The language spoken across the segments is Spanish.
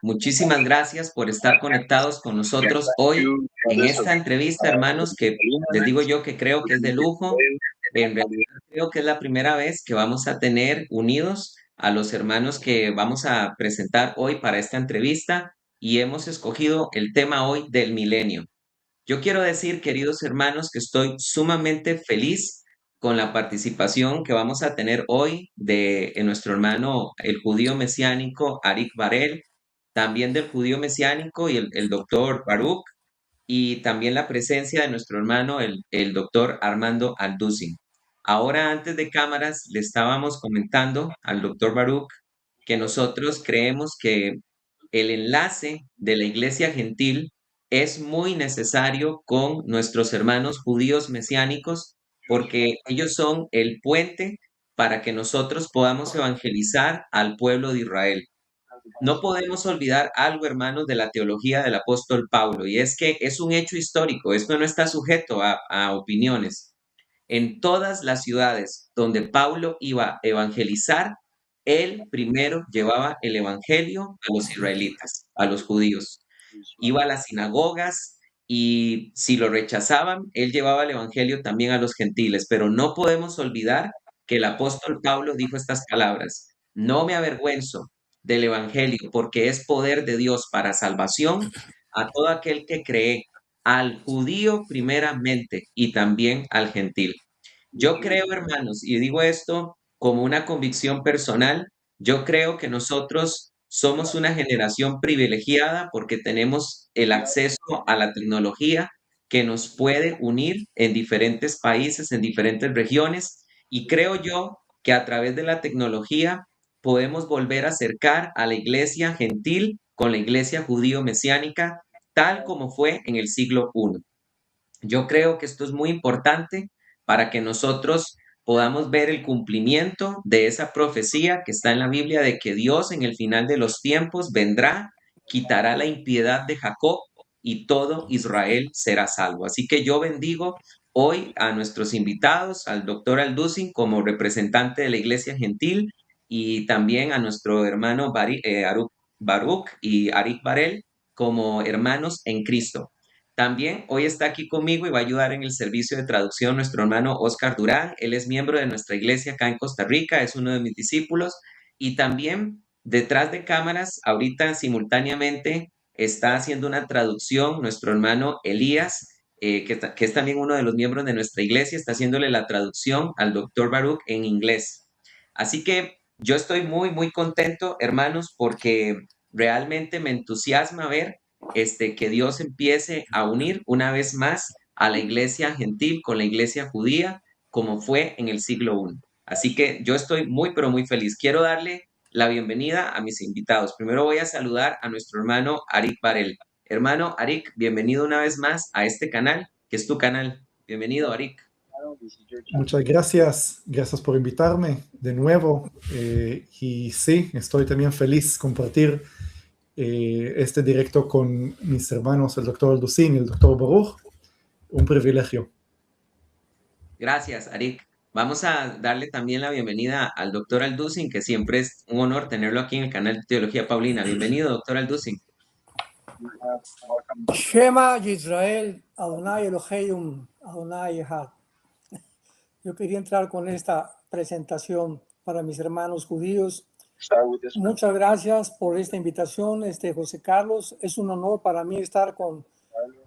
muchísimas gracias por estar conectados con nosotros hoy en esta entrevista, hermanos, que les digo yo que creo que es de lujo. En realidad creo que es la primera vez que vamos a tener unidos a los hermanos que vamos a presentar hoy para esta entrevista y hemos escogido el tema hoy del milenio. Yo quiero decir, queridos hermanos, que estoy sumamente feliz con la participación que vamos a tener hoy de nuestro hermano, el judío mesiánico Arik Barel, también del judío mesiánico y el doctor Baruch, y también la presencia de nuestro hermano, el doctor Armando Alducin. Ahora, antes de cámaras, le estábamos comentando al doctor Baruch que nosotros creemos que el enlace de la iglesia gentil es muy necesario con nuestros hermanos judíos mesiánicos porque ellos son el puente para que nosotros podamos evangelizar al pueblo de Israel. No podemos olvidar algo, hermanos, de la teología del apóstol Pablo, y es que es un hecho histórico, esto no está sujeto a opiniones. En todas las ciudades donde Pablo iba a evangelizar, él primero llevaba el evangelio a los israelitas, a los judíos. Iba a las sinagogas y si lo rechazaban, él llevaba el evangelio también a los gentiles. Pero no podemos olvidar que el apóstol Pablo dijo estas palabras: no me avergüenzo del evangelio porque es poder de Dios para salvación a todo aquel que cree, al judío primeramente y también al gentil. Yo creo, hermanos, y digo esto como una convicción personal, yo creo que nosotros somos una generación privilegiada porque tenemos el acceso a la tecnología que nos puede unir en diferentes países, en diferentes regiones, y creo yo que a través de la tecnología podemos volver a acercar a la iglesia gentil con la iglesia judío-mesiánica, tal como fue en el siglo I. Yo creo que esto es muy importante para que nosotros podamos ver el cumplimiento de esa profecía que está en la Biblia de que Dios en el final de los tiempos vendrá, quitará la impiedad de Jacob y todo Israel será salvo. Así que yo bendigo hoy a nuestros invitados, al doctor Alducin como representante de la Iglesia Gentil y también a nuestro hermano Baruch y Arik Barel como hermanos en Cristo. También hoy está aquí conmigo y va a ayudar en el servicio de traducción nuestro hermano Oscar Durán. Él es miembro de nuestra iglesia acá en Costa Rica, es uno de mis discípulos. Y también detrás de cámaras, ahorita simultáneamente está haciendo una traducción nuestro hermano Elías, que es también uno de los miembros de nuestra iglesia, está haciéndole la traducción al doctor Baruch en inglés. Así que yo estoy muy, muy contento, hermanos, porque realmente me entusiasma ver que Dios empiece a unir una vez más a la iglesia gentil con la iglesia judía, como fue en el siglo I. Así que yo estoy muy, pero muy feliz. Quiero darle la bienvenida a mis invitados. Primero voy a saludar a nuestro hermano Arik Barel. Hermano Arik, bienvenido una vez más a este canal, que es tu canal. Bienvenido, Arik. Muchas gracias, gracias por invitarme de nuevo. Y sí, estoy también feliz compartir este directo con mis hermanos, el doctor Alducin y el doctor Baruch. Un privilegio. Gracias, Arik. Vamos a darle también la bienvenida al doctor Alducin, que siempre es un honor tenerlo aquí en el canal de Teología Paulina. Bienvenido, doctor Alducin. Shema Yisrael, Adonai Eloheinu, Adonai Echad. Yo quería entrar con esta presentación para mis hermanos judíos. Muchas gracias por esta invitación, José Carlos. Es un honor para mí estar con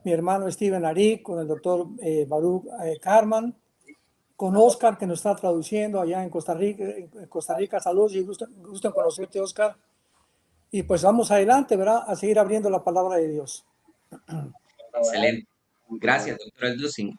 mi hermano Steven Arik, con el doctor Baruch Karman, con Oscar, que nos está traduciendo allá en Costa Rica. Saludos y gusto en conocerte, Oscar. Y pues vamos adelante, ¿verdad? A seguir abriendo la palabra de Dios. Excelente. Gracias, doctor Alducin.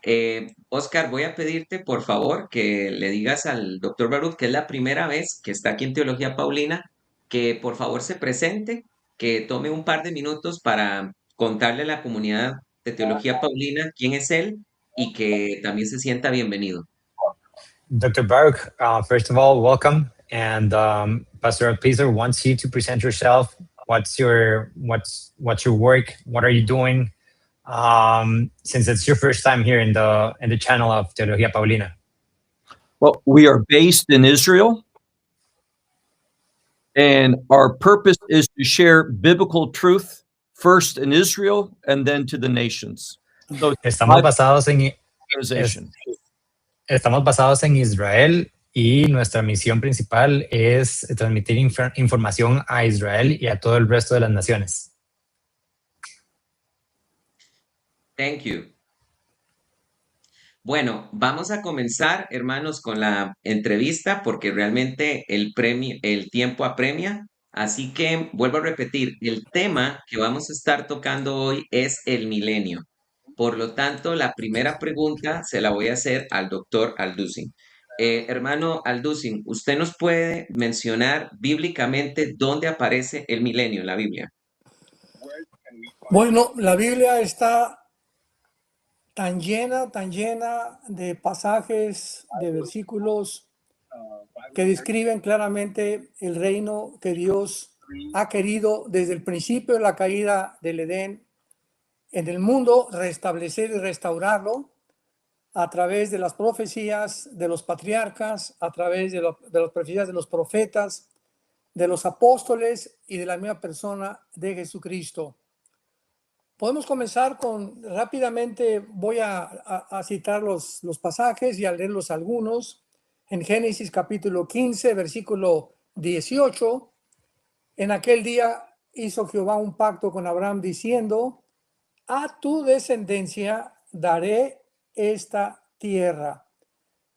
Oscar, voy a pedirte, por favor, que le digas al doctor Baruch, que es la primera vez que está aquí en Teología Paulina, que por favor se presente, que tome un par de minutos para contarle a la comunidad de Teología Paulina quién es él y que también se sienta bienvenido. Dr. Baruch, first of all, welcome. And Pastor Pizar wants you to present yourself. What's your work? What are you doing? Since it's your first time here in the channel of Teología Paulina. Well, we are based in Israel. And our purpose is to share biblical truth first in Israel and then to the nations. So Estamos basados en organization. Estamos basados en Israel y nuestra misión principal es transmitir información a Israel y a todo el resto de las naciones. Thank you. Bueno, vamos a comenzar, hermanos, con la entrevista porque realmente el tiempo apremia. Así que vuelvo a repetir, el tema que vamos a estar tocando hoy es el milenio. Por lo tanto, la primera pregunta se la voy a hacer al doctor Alducin. Hermano Alducin, ¿usted nos puede mencionar bíblicamente dónde aparece el milenio en la Biblia? Bueno, la Biblia está tan llena de pasajes, de versículos que describen claramente el reino que Dios ha querido desde el principio de la caída del Edén en el mundo, restablecer y restaurarlo a través de las profecías de los patriarcas, a través de las profecías de los profetas, de los apóstoles y de la misma persona de Jesucristo. Podemos comenzar rápidamente voy a citar los pasajes y a leerlos algunos. En Génesis capítulo 15, versículo 18, en aquel día hizo Jehová un pacto con Abraham diciendo, a tu descendencia daré esta tierra,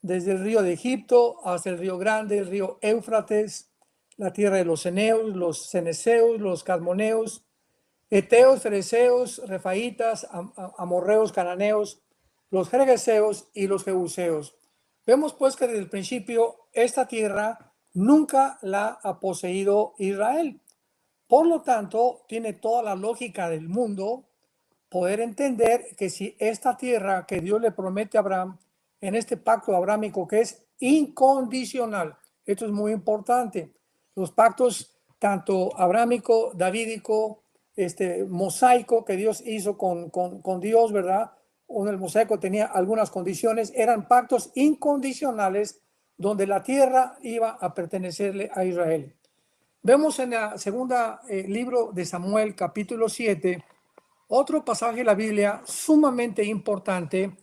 desde el río de Egipto hasta el río grande, el río Éufrates, la tierra de los eneos, los ceneseos, los cadmoneos, eteos, fereceos, refaitas, amorreos, cananeos, los gergeseos y los jebuseos. Vemos pues que desde el principio esta tierra nunca la ha poseído Israel. Por lo tanto, tiene toda la lógica del mundo poder entender que si esta tierra que Dios le promete a Abraham en este pacto abrámico que es incondicional, esto es muy importante, los pactos tanto abrámico, davídico, mosaico que Dios hizo con Dios, ¿verdad? El mosaico tenía algunas condiciones, eran pactos incondicionales donde la tierra iba a pertenecerle a Israel. Vemos en la segunda libro de Samuel, capítulo 7, otro pasaje de la Biblia sumamente importante,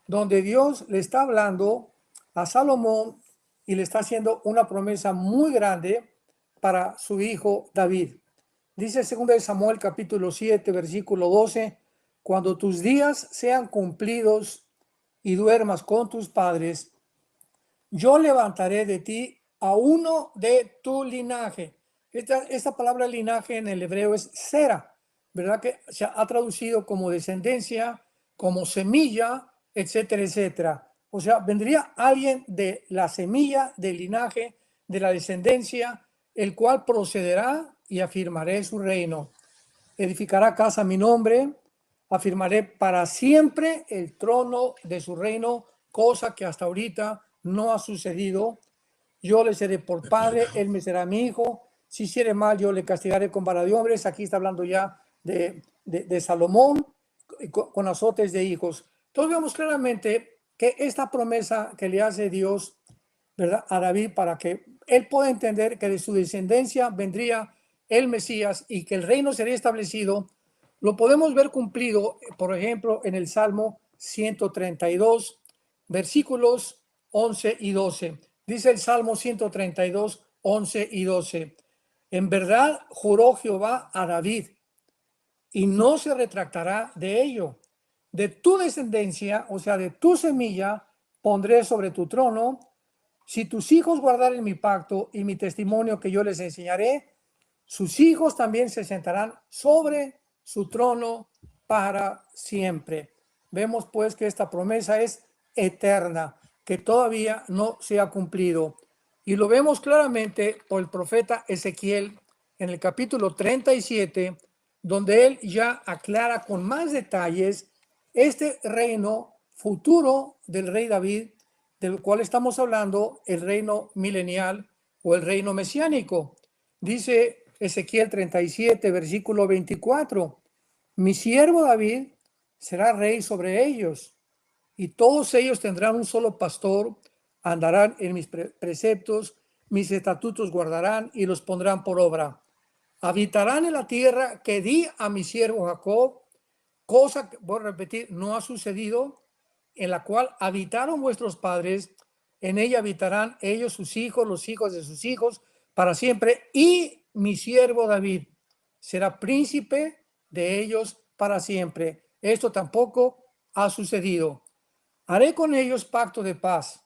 donde Dios le está hablando a Salomón y le está haciendo una promesa muy grande para su hijo David. Dice 2 Samuel capítulo 7, versículo 12, cuando tus días sean cumplidos y duermas con tus padres, yo levantaré de ti a uno de tu linaje. Esta palabra linaje en el hebreo es sera, ¿verdad? Que se ha traducido como descendencia, como semilla, etcétera, etcétera. O sea, vendría alguien de la semilla, del linaje, de la descendencia, el cual procederá y afirmaré su reino. Edificará casa a mi nombre, afirmaré para siempre el trono de su reino, cosa que hasta ahorita no ha sucedido. Yo le seré por padre, él me será mi hijo. Si hiciere mal, yo le castigaré con vara de hombres. Aquí está hablando ya de Salomón con azotes de hijos. Entonces vemos claramente que esta promesa que le hace Dios, ¿verdad?, a David para que él pueda entender que de su descendencia vendría el Mesías y que el reino sería establecido, lo podemos ver cumplido, por ejemplo, en el Salmo 132, versículos 11 y 12. Dice el Salmo 132, 11 y 12. En verdad juró Jehová a David y no se retractará de ello. De tu descendencia, o sea, de tu semilla, pondré sobre tu trono. Si tus hijos guardaren mi pacto y mi testimonio que yo les enseñaré, sus hijos también se sentarán sobre su trono para siempre. Vemos pues que esta promesa es eterna, que todavía no se ha cumplido. Y lo vemos claramente por el profeta Ezequiel en el capítulo 37, donde él ya aclara con más detalles este reino futuro del rey David, del cual estamos hablando, el reino milenial o el reino mesiánico. Dice Ezequiel 37, versículo 24, mi siervo David será rey sobre ellos, y todos ellos tendrán un solo pastor, andarán en mis preceptos mis estatutos guardarán y los pondrán por obra. Habitarán en la tierra que di a mi siervo Jacob, cosa que, voy a repetir, no ha sucedido, en la cual habitaron vuestros padres, en ella habitarán ellos, sus hijos, los hijos de sus hijos, para siempre, y mi siervo David será príncipe de ellos para siempre. Esto tampoco ha sucedido. Haré con ellos pacto de paz,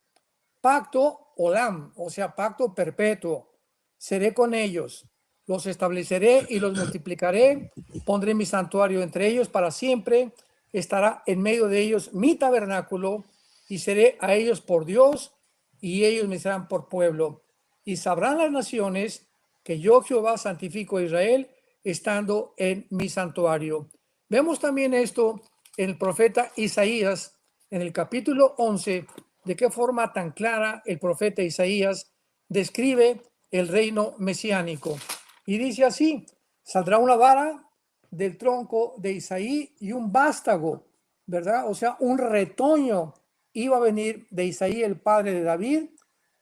pacto olam, o sea, pacto perpetuo. Seré con ellos, los estableceré y los multiplicaré, pondré mi santuario entre ellos para siempre, estará en medio de ellos mi tabernáculo, y seré a ellos por Dios, y ellos me serán por pueblo. Y sabrán las naciones que yo, Jehová, santifico a Israel, estando en mi santuario. Vemos también esto en el profeta Isaías, en el capítulo 11, de qué forma tan clara el profeta Isaías describe el reino mesiánico. Y dice así: saldrá una vara del tronco de Isaí y un vástago, ¿verdad? O sea, un retoño iba a venir de Isaí, el padre de David,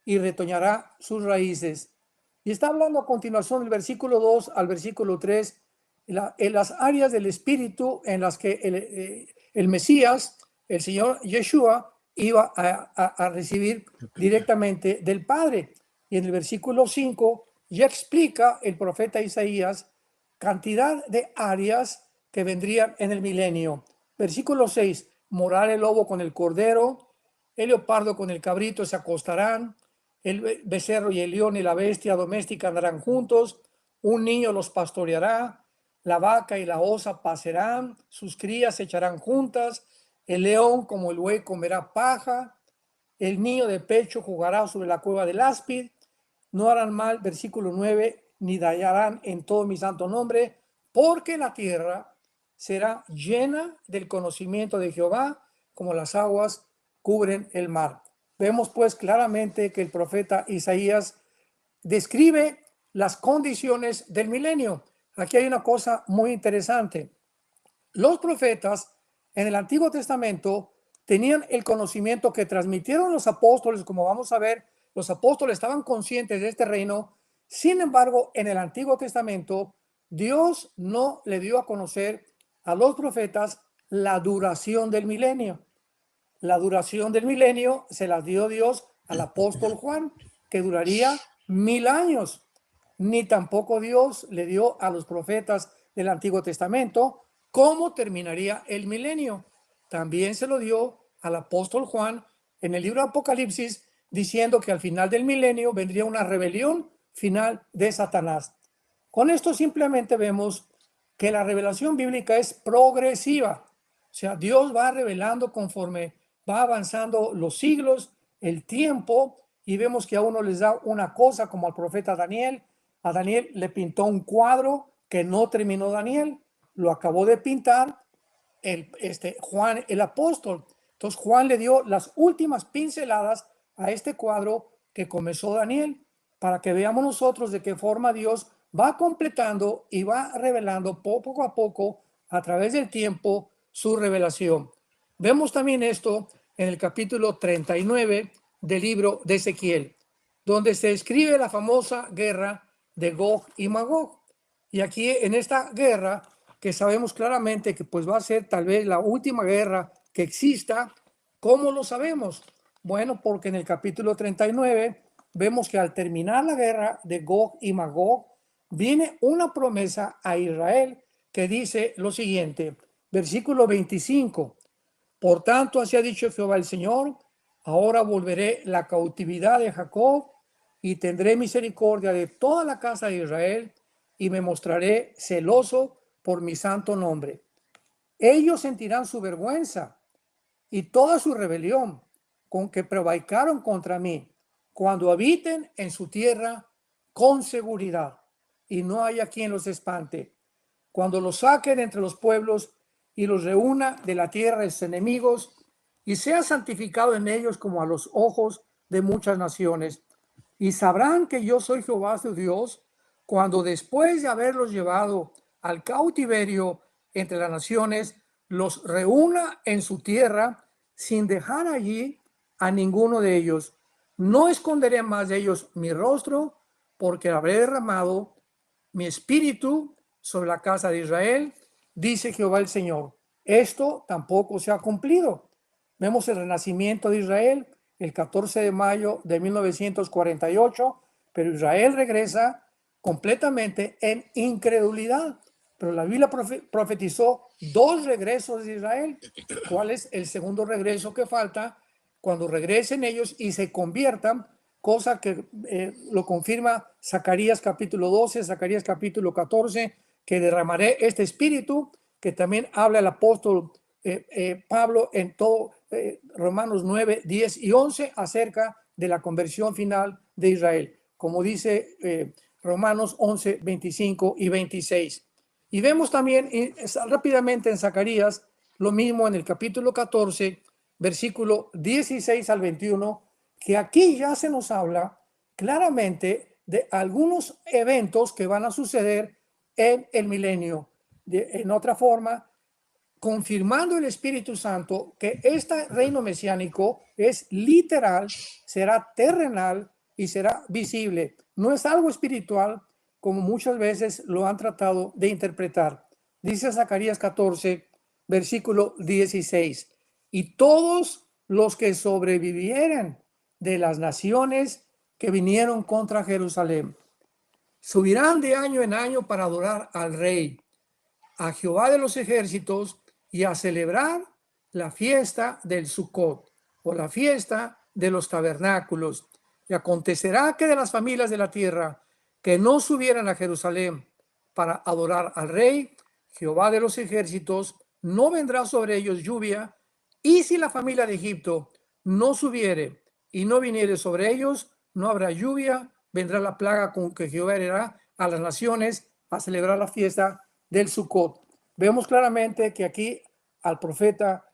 y retoñará sus raíces. Y está hablando a continuación del versículo 2 al versículo 3, en las áreas del espíritu en las que el Mesías, el Señor Yeshua, iba a recibir directamente del Padre. Y en el versículo 5 ya explica el profeta Isaías cantidad de áreas que vendrían en el milenio. Versículo 6, morar el lobo con el cordero, el leopardo con el cabrito se acostarán, el becerro y el león y la bestia doméstica andarán juntos, un niño los pastoreará, la vaca y la osa pasarán, sus crías se echarán juntas, el león como el buey comerá paja, el niño de pecho jugará sobre la cueva del áspid, no harán mal, versículo 9, ni dañarán en todo mi santo nombre, porque la tierra será llena del conocimiento de Jehová, como las aguas cubren el mar. Vemos pues claramente que el profeta Isaías describe las condiciones del milenio. Aquí hay una cosa muy interesante. Los profetas en el Antiguo Testamento tenían el conocimiento que transmitieron los apóstoles, como vamos a ver, los apóstoles estaban conscientes de este reino. Sin embargo, en el Antiguo Testamento, Dios no le dio a conocer a los profetas la duración del milenio. La duración del milenio se la dio Dios al apóstol Juan, que duraría 1000 años. Ni tampoco Dios le dio a los profetas del Antiguo Testamento cómo terminaría el milenio. También se lo dio al apóstol Juan en el libro de Apocalipsis, diciendo que al final del milenio vendría una rebelión final de Satanás. Con esto simplemente vemos que la revelación bíblica es progresiva. O sea, Dios va revelando conforme va avanzando los siglos, el tiempo, y vemos que a uno les da una cosa, como al profeta Daniel. A Daniel le pintó un cuadro que no terminó Daniel, lo acabó de pintar Juan el apóstol. Entonces Juan le dio las últimas pinceladas a este cuadro que comenzó Daniel, para que veamos nosotros de qué forma Dios va completando y va revelando poco a poco a través del tiempo su revelación. Vemos también esto en el capítulo 39 del libro de Ezequiel, donde se describe la famosa guerra de Gog y Magog. Y aquí en esta guerra, que sabemos claramente que pues va a ser tal vez la última guerra que exista, ¿cómo lo sabemos? Bueno, porque en el capítulo 39 vemos que al terminar la guerra de Gog y Magog, viene una promesa a Israel que dice lo siguiente, versículo 25. Por tanto, así ha dicho Jehová el Señor, ahora volveré la cautividad de Jacob y tendré misericordia de toda la casa de Israel y me mostraré celoso por mi santo nombre. Ellos sentirán su vergüenza y toda su rebelión con que prevaricaron contra mí cuando habiten en su tierra con seguridad y no haya quien los espante. Cuando los saquen entre los pueblos y los reúna de la tierra de sus enemigos y sea santificado en ellos como a los ojos de muchas naciones. Y sabrán que yo soy Jehová su Dios cuando después de haberlos llevado al cautiverio entre las naciones, los reúna en su tierra sin dejar allí a ninguno de ellos. No esconderé más de ellos mi rostro, porque habré derramado mi espíritu sobre la casa de Israel, dice Jehová el Señor. Esto tampoco se ha cumplido. Vemos el renacimiento de Israel el 14 de mayo de 1948, pero Israel regresa completamente en incredulidad. Pero la Biblia profetizó 2 regresos de Israel. ¿Cuál es el segundo regreso que falta? Cuando regresen ellos y se conviertan, cosa que lo confirma Zacarías capítulo 12, Zacarías capítulo 14, que derramaré este espíritu, que también habla el apóstol Pablo en todo Romanos 9, 10 y 11 acerca de la conversión final de Israel, como dice Romanos 11, 25 y 26. Y vemos también rápidamente en Zacarías lo mismo en el capítulo 14, versículo 16 al 21, que aquí ya se nos habla claramente de algunos eventos que van a suceder en el milenio. En otra forma, confirmando el Espíritu Santo que este reino mesiánico es literal, será terrenal y será visible. No es algo espiritual como muchas veces lo han tratado de interpretar. Dice Zacarías 14, versículo 16. Y todos los que sobrevivieren de las naciones que vinieron contra Jerusalén subirán de año en año para adorar al Rey, a Jehová de los ejércitos, y a celebrar la fiesta del Sucot, o la fiesta de los tabernáculos. Y acontecerá que de las familias de la tierra que no subieran a Jerusalén para adorar al Rey, Jehová de los ejércitos, no vendrá sobre ellos lluvia, y si la familia de Egipto no subiere y no viniere sobre ellos, no habrá lluvia, vendrá la plaga con que Jehová herirá a las naciones a celebrar la fiesta del Sucot. Vemos claramente que aquí al profeta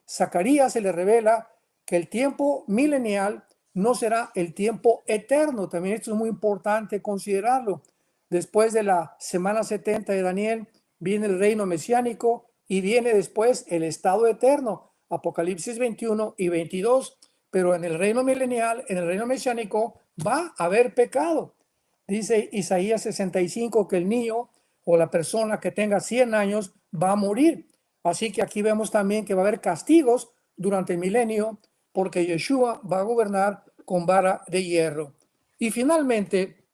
Zacarías se le revela que el tiempo milenial no será el tiempo eterno. También esto es muy importante considerarlo. Después de la semana 70 de Daniel viene el reino mesiánico y viene después el estado eterno, Apocalipsis 21 y 22. Pero en el reino milenial, en el reino mesiánico, va a haber pecado. Dice Isaías 65 que el niño o la persona que tenga 100 años va a morir. Así que aquí vemos también que va a haber castigos durante el milenio porque Yeshua va a gobernar con vara de hierro. Y finalmente,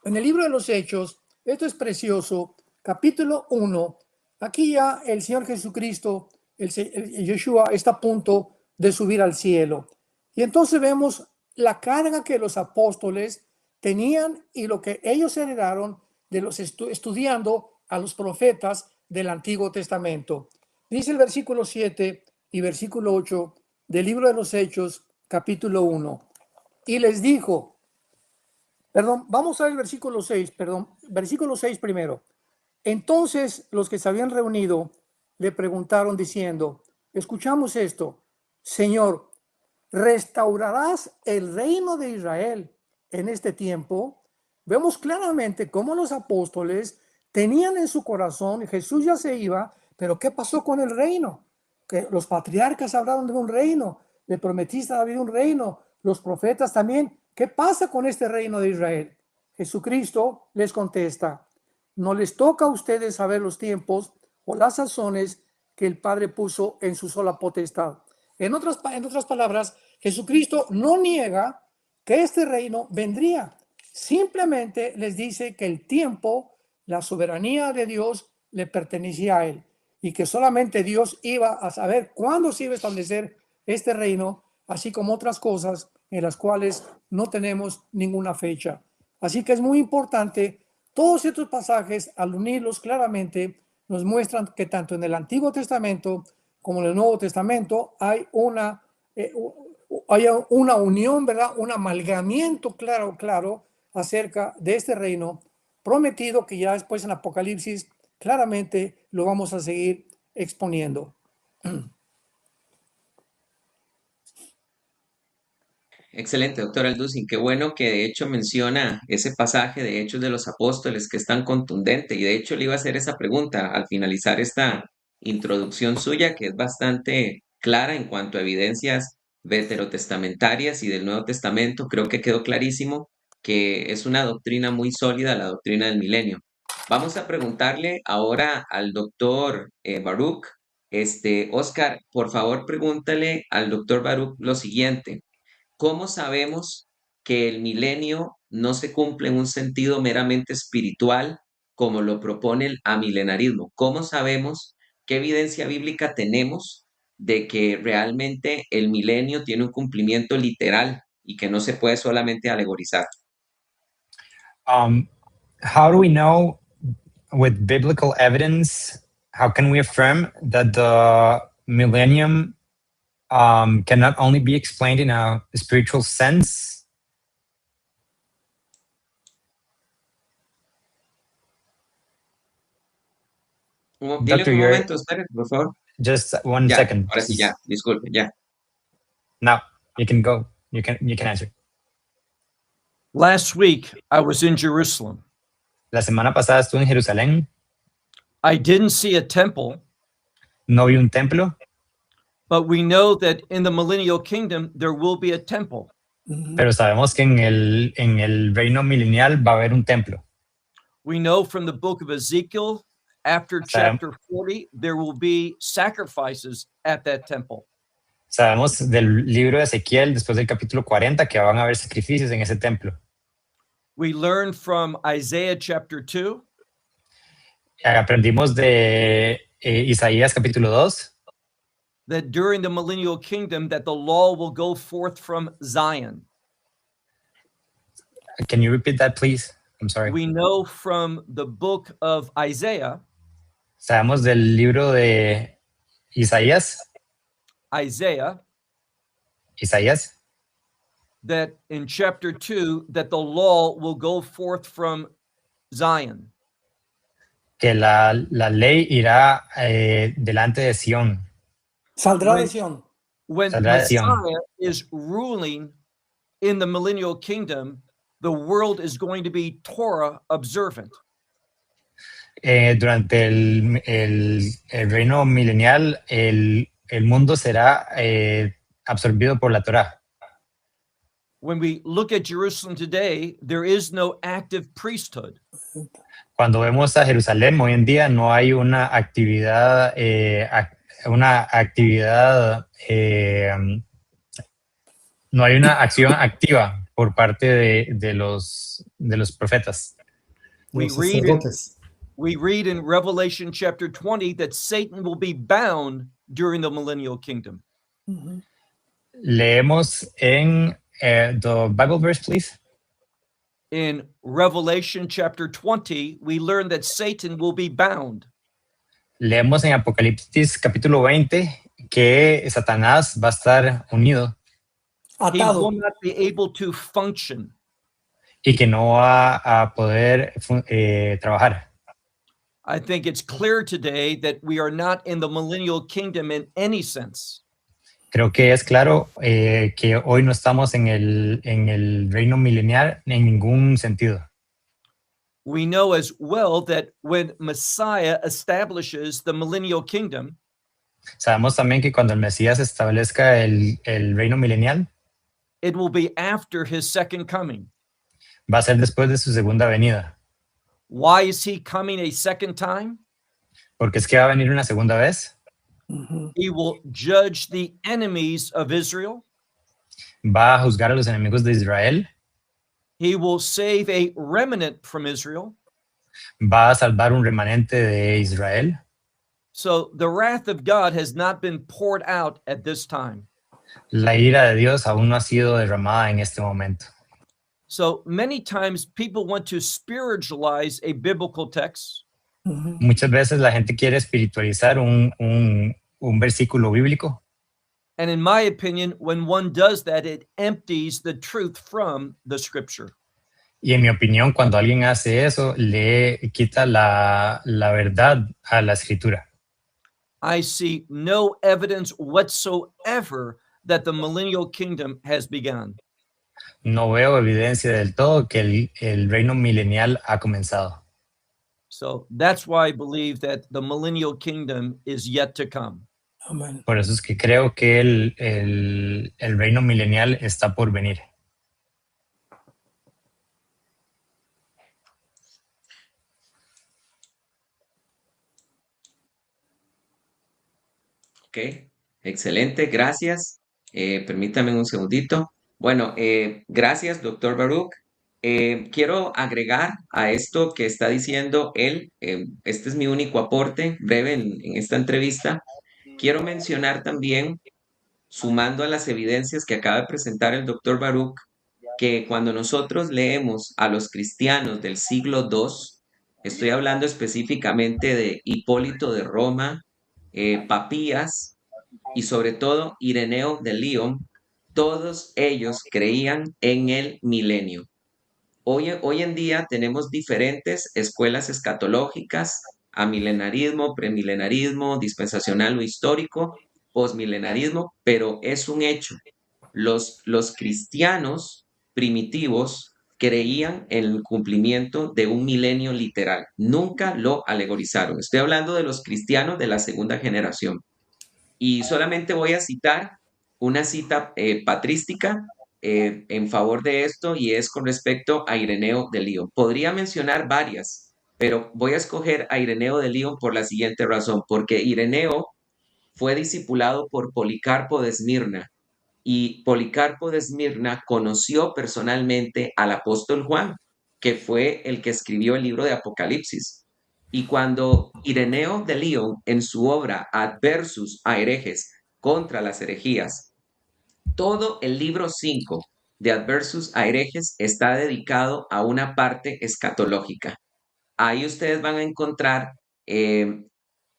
en el libro de los Hechos, esto es precioso, capítulo 1, aquí ya el Señor Jesucristo, el Yeshua, está a punto de subir al cielo. Y entonces vemos la carga que los apóstoles tenían y lo que ellos heredaron de los estudiando a los profetas del Antiguo Testamento. Dice el versículo 7 y versículo 8 del libro de los Hechos, capítulo 1. Y les dijo, vamos a ver el versículo 6, versículo 6 primero. Entonces los que se habían reunido le preguntaron diciendo, escuchamos esto, Señor, ¿restaurarás el reino de Israel en este tiempo? Vemos claramente cómo los apóstoles tenían en su corazón, Jesús ya se iba, pero ¿qué pasó con el reino? Que los patriarcas hablaron de un reino, le prometiste a David un reino, los profetas también. ¿Qué pasa con este reino de Israel? Jesucristo les contesta, no les toca a ustedes saber los tiempos o las sazones que el Padre puso en su sola potestad. En otras palabras, Jesucristo no niega que este reino vendría. Simplemente les dice que el tiempo, la soberanía de Dios le pertenecía a él y que solamente Dios iba a saber cuándo se iba a establecer este reino, así como otras cosas en las cuales no tenemos ninguna fecha. Así que es muy importante, todos estos pasajes, al unirlos claramente, nos muestran que tanto en el Antiguo Testamento como en el Nuevo Testamento hay una unión, ¿verdad? Un amalgamiento claro acerca de este reino prometido que ya después en Apocalipsis claramente lo vamos a seguir exponiendo. Excelente, doctor Alducin. Qué bueno que de hecho menciona ese pasaje de Hechos de los Apóstoles que es tan contundente. Y de hecho le iba a hacer esa pregunta al finalizar esta introducción suya, que es bastante clara en cuanto a evidencias veterotestamentarias y del Nuevo Testamento, creo que quedó clarísimo que es una doctrina muy sólida, la doctrina del milenio. Vamos a preguntarle ahora al doctor Baruch. Oscar, por favor, pregúntale al doctor Baruch lo siguiente. ¿Cómo sabemos que el milenio no se cumple en un sentido meramente espiritual como lo propone el amilenarismo? ¿Cómo sabemos qué evidencia bíblica tenemos de que realmente el milenio tiene un cumplimiento literal y que no se puede solamente alegorizar? How do we know with biblical evidence? How can we affirm that the millennium can not only be explained in a spiritual sense? Dile un momento, espere, por favor. Just one Ya, second. ahora sí, ya, disculpe, ya. Now you can go. You can answer. Last week, I was in Jerusalem. La semana pasada estuve en Jerusalén. I didn't see a temple, No vi un templo, but we know that in the millennial kingdom, there will be a temple. pero sabemos que en el reino milenial va a haber un templo. We know from the book of Ezekiel, after chapter 40, there will be sacrifices at that temple. Sabemos del libro de Ezequiel, después del capítulo 40, que van a haber sacrificios en ese templo. We learn from Isaiah chapter 2 Aprendimos de Isaías capítulo 2, that during the millennial kingdom that the law will go forth from Zion. Can you repeat that, please? I'm sorry. We know from the book of Isaiah, Sabemos del libro de Isaías, that in chapter 2 that the law will go forth from Zion. Que la ley irá delante de Sión. Saldrá de Sión. When Messiah is ruling in the millennial kingdom, the world is going to be Torah observant. Durante el reino milenial, el mundo será absorbido por la Torá. When we look at Jerusalem today, there is no active priesthood. Cuando vemos a Jerusalén hoy en día, no hay una actividad, no hay una acción activa por parte de los profetas. We read in Revelation chapter 20 that Satan will be bound during the millennial kingdom. Leemos en the Bible verse, please. In Revelation chapter 20, we learn that Satan will be bound. Leemos en Apocalipsis capítulo 20 que Satanás va a estar unido. He will not be able to function. Y que no va a poder trabajar. I think it's clear today that we are not in the millennial kingdom in any sense. Creo que es claro que hoy no estamos en el reino milenial en ningún sentido. We know as well that when Messiah establishes the millennial kingdom, sabemos también que cuando el Mesías establezca el reino milenial, it will be after his second coming. Va a ser después de su segunda venida. Why is he coming a second time? Porque es que va a venir una segunda vez. He will judge the enemies of Israel. Va a juzgar a los enemigos de Israel. He will save a remnant from Israel. Va a salvar un remanente de Israel. So the wrath of God has not been poured out at this time. La ira de Dios aún no ha sido derramada en este momento. So many times people want to spiritualize a biblical text. Muchas veces la gente quiere espiritualizar un versículo bíblico. And in my opinion, when one does that, it empties the truth from the scripture. Y en mi opinión, cuando alguien hace eso, le quita la verdad a la escritura. I see no evidence whatsoever that the millennial kingdom has begun. No veo evidencia del todo que el reino milenial ha comenzado. So that's why I believe that the millennial kingdom is yet to come. Amén. Por eso es que creo que el reino milenial está por venir. Ok, excelente, gracias. Permítame un segundito. Bueno, gracias, doctor Baruch. Quiero agregar a esto que está diciendo él, este es mi único aporte breve en esta entrevista. Quiero mencionar también, sumando a las evidencias que acaba de presentar el doctor Baruch, que cuando nosotros leemos a los cristianos del siglo II, estoy hablando específicamente de Hipólito de Roma, Papías y sobre todo Ireneo de León, todos ellos creían en el milenio. Hoy en día tenemos diferentes escuelas escatológicas, amilenarismo, premilenarismo, dispensacional o histórico, posmilenarismo, pero es un hecho. Los cristianos primitivos creían en el cumplimiento de un milenio literal. Nunca lo alegorizaron. Estoy hablando de los cristianos de la segunda generación. Y solamente voy a citar una cita patrística en favor de esto y es con respecto a Ireneo de León. Podría mencionar varias, pero voy a escoger a Ireneo de León por la siguiente razón, porque Ireneo fue discipulado por Policarpo de Esmirna y Policarpo de Esmirna conoció personalmente al apóstol Juan, que fue el que escribió el libro de Apocalipsis. Y cuando Ireneo de León, en su obra Adversus a herejes, contra las herejías, todo el libro 5 de Adversus a herejes está dedicado a una parte escatológica. Ahí ustedes van a encontrar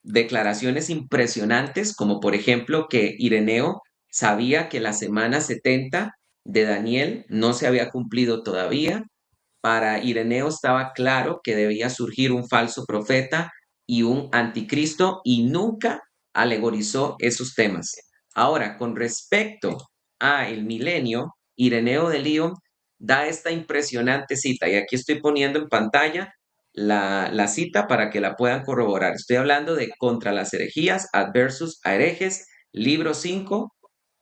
declaraciones impresionantes, como por ejemplo que Ireneo sabía que la semana 70 de Daniel no se había cumplido todavía. Para Ireneo estaba claro que debía surgir un falso profeta y un anticristo y nunca alegorizó esos temas. Ahora, con respecto a el milenio, Ireneo de León da esta impresionante cita y aquí estoy poniendo en pantalla la cita para que la puedan corroborar. Estoy hablando de Contra las herejías, Adversus a herejes, libro 5,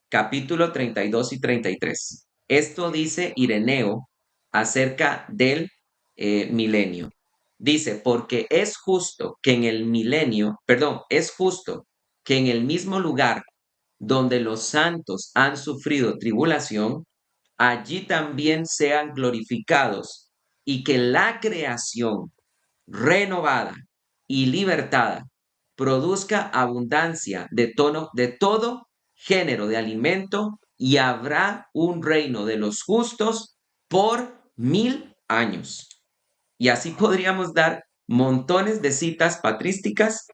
capítulo 32 y 33. Esto dice Ireneo acerca del milenio. Dice, porque es justo que en el milenio, perdón, es justo que en el mismo lugar donde los santos han sufrido tribulación, allí también sean glorificados y que la creación renovada y libertada produzca abundancia de todo género de alimento y habrá un reino de los justos por 1000 años. Y así podríamos dar montones de citas patrísticas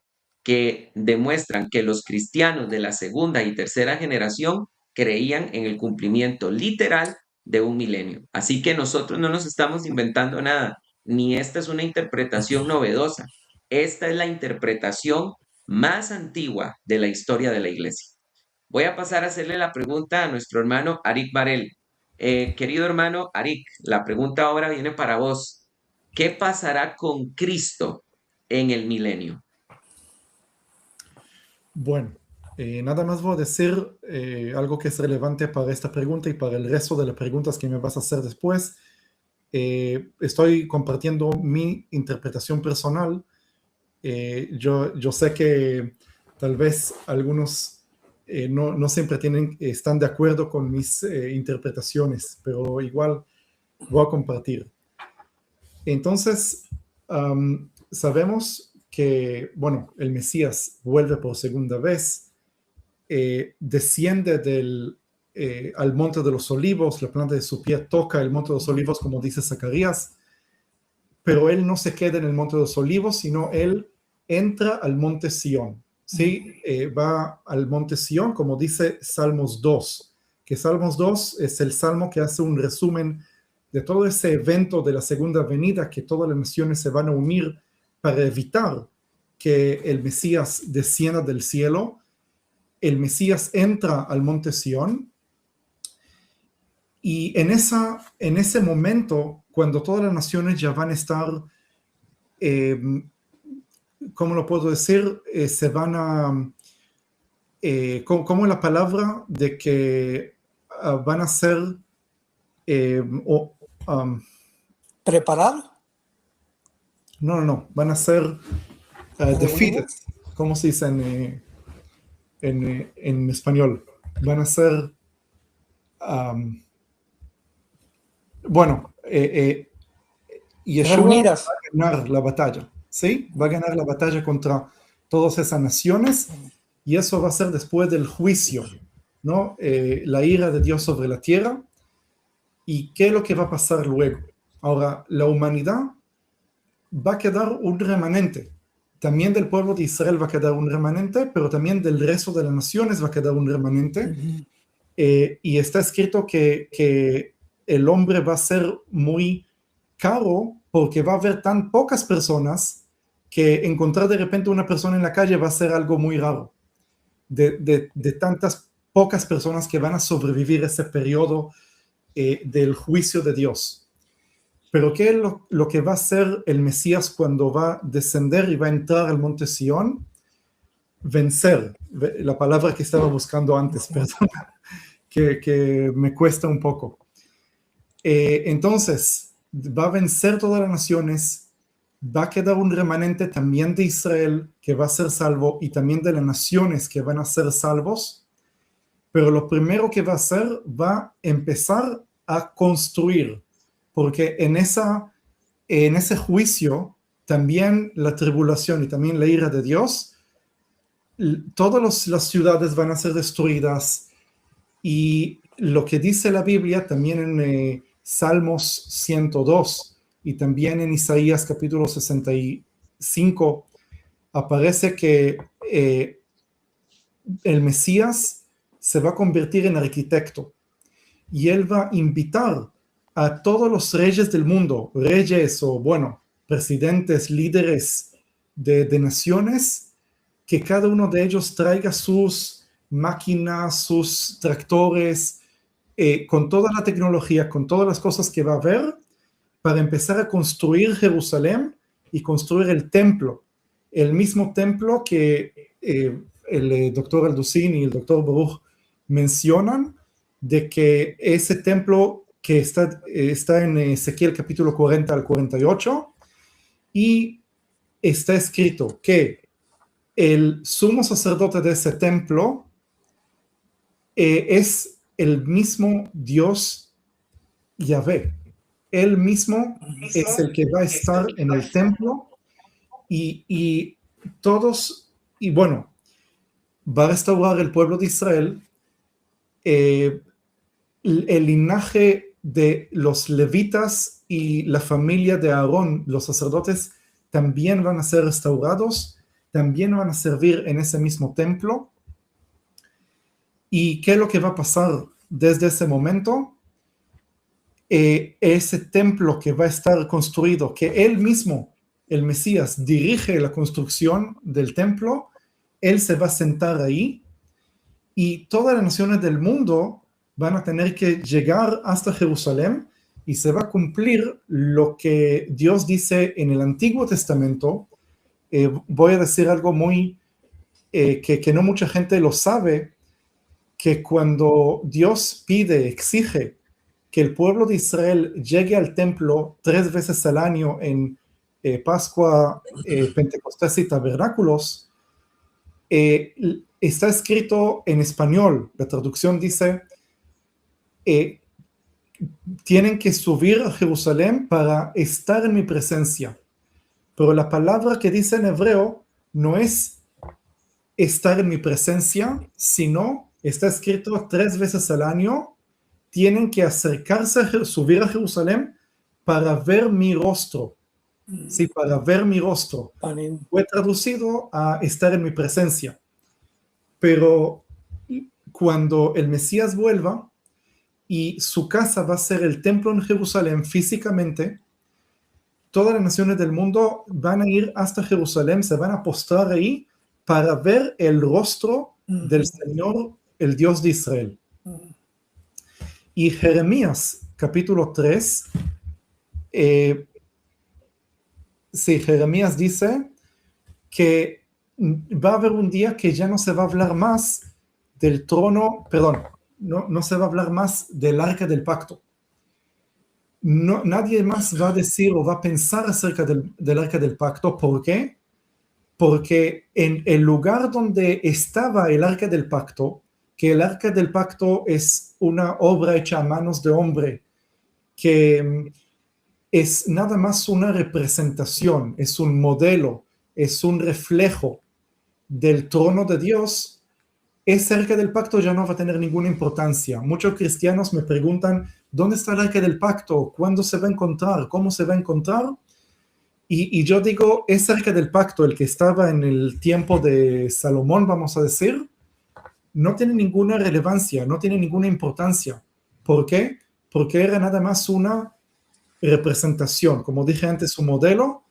que demuestran que los cristianos de la segunda y tercera generación creían en el cumplimiento literal de un milenio. Así que nosotros no nos estamos inventando nada, ni esta es una interpretación novedosa. Esta es la interpretación más antigua de la historia de la iglesia. Voy a pasar a hacerle la pregunta a nuestro hermano Arik Varel. Querido hermano Arik, la pregunta ahora viene para vos. ¿Qué pasará con Cristo en el milenio? Bueno, nada más voy a decir algo que es relevante para esta pregunta y para el resto de las preguntas que me vas a hacer después. Estoy compartiendo mi interpretación personal. Yo sé que tal vez algunos no siempre están de acuerdo con mis interpretaciones, pero igual voy a compartir. Entonces, sabemos que, bueno, el Mesías vuelve por segunda vez, desciende al monte de los olivos, la planta de su pie toca el monte de los olivos, como dice Zacarías, pero él no se queda en el monte de los olivos, sino él entra al monte Sión, ¿sí? Va al monte Sión, como dice Salmos 2, que Salmos 2 es el salmo que hace un resumen de todo ese evento de la segunda venida, que todas las naciones se van a unir para evitar que el Mesías descienda del cielo. El Mesías entra al monte Sión y en ese momento, cuando todas las naciones ya van a estar, ¿cómo lo puedo decir? Se van a como la palabra de que van a ser ¿preparar? No, van a ser defeated, ¿cómo se dice en español? Van a ser, Yeshua va a ganar la batalla, ¿sí? Va a ganar la batalla contra todas esas naciones, y eso va a ser después del juicio, ¿no? La ira de Dios sobre la tierra. ¿Y qué es lo que va a pasar luego? Ahora, la humanidad va a quedar un remanente. También del pueblo de Israel va a quedar un remanente, pero también del resto de las naciones va a quedar un remanente. Y está escrito que el hombre va a ser muy caro porque va a haber tan pocas personas que encontrar de repente una persona en la calle va a ser algo muy raro. De tantas pocas personas que van a sobrevivir ese periodo del juicio de Dios. Pero ¿qué es lo que va a hacer el Mesías cuando va a descender y va a entrar al monte Sión? Vencer, la palabra que estaba buscando antes, perdón, que me cuesta un poco. Entonces, va a vencer todas las naciones, va a quedar un remanente también de Israel que va a ser salvo y también de las naciones que van a ser salvos, pero lo primero que va a hacer, va a empezar a construir, porque en ese juicio también la tribulación y también la ira de Dios, todas las ciudades van a ser destruidas, y lo que dice la Biblia también en Salmos 102 y también en Isaías capítulo 65 aparece que el Mesías se va a convertir en arquitecto y él va a invitar a todos los reyes del mundo, reyes o presidentes, líderes de naciones, que cada uno de ellos traiga sus máquinas, sus tractores, con toda la tecnología, con todas las cosas que va a haber, para empezar a construir Jerusalén y construir el templo, el mismo templo que el doctor Alducin y el doctor Baruch mencionan, de que ese templo que está en Ezequiel capítulo 40 al 48, y está escrito que el sumo sacerdote de ese templo es el mismo Dios Yahvé. Él mismo es el que va a estar en el templo y todos, y va a restaurar el pueblo de Israel. El linaje de los levitas y la familia de Aarón, los sacerdotes, también van a ser restaurados, también van a servir en ese mismo templo. ¿Y qué es lo que va a pasar desde ese momento? Ese templo que va a estar construido, que él mismo, el Mesías, dirige la construcción del templo, él se va a sentar ahí, y todas las naciones del mundo van a tener que llegar hasta Jerusalén, y se va a cumplir lo que Dios dice en el Antiguo Testamento. Voy a decir algo muy que no mucha gente lo sabe, que cuando Dios exige que el pueblo de Israel llegue al templo 3 veces al año en Pascua, Pentecostés y Tabernáculos, está escrito en español. La traducción dice, tienen que subir a Jerusalén para estar en mi presencia. Pero la palabra que dice en hebreo no es estar en mi presencia, sino está escrito 3 veces al año, tienen que acercarse, subir a Jerusalén para ver mi rostro. Sí, para ver mi rostro. Fue traducido a estar en mi presencia. Pero cuando el Mesías vuelva y su casa va a ser el templo en Jerusalén físicamente, todas las naciones del mundo van a ir hasta Jerusalén, se van a postrar ahí para ver el rostro del Señor, el Dios de Israel. Y Jeremías, capítulo 3, Jeremías dice que va a haber un día que ya no se va a hablar más del trono, perdón, no se va a hablar más del arca del pacto. No, nadie más va a decir o va a pensar acerca del arca del pacto. ¿Por qué? Porque en el lugar donde estaba el arca del pacto, que el arca del pacto es una obra hecha a manos de hombre, que es nada más una representación, es un modelo, es un reflejo del trono de Dios, ese arca del pacto ya no va a tener ninguna importancia. Muchos cristianos me preguntan, ¿dónde está el arca del pacto? ¿Cuándo se va a encontrar? ¿Cómo se va a encontrar? Y yo digo, ese arca del pacto, el que estaba en el tiempo de Salomón, vamos a decir, no tiene ninguna relevancia, no tiene ninguna importancia. ¿Por qué? Porque era nada más una representación, como dije antes, un modelo,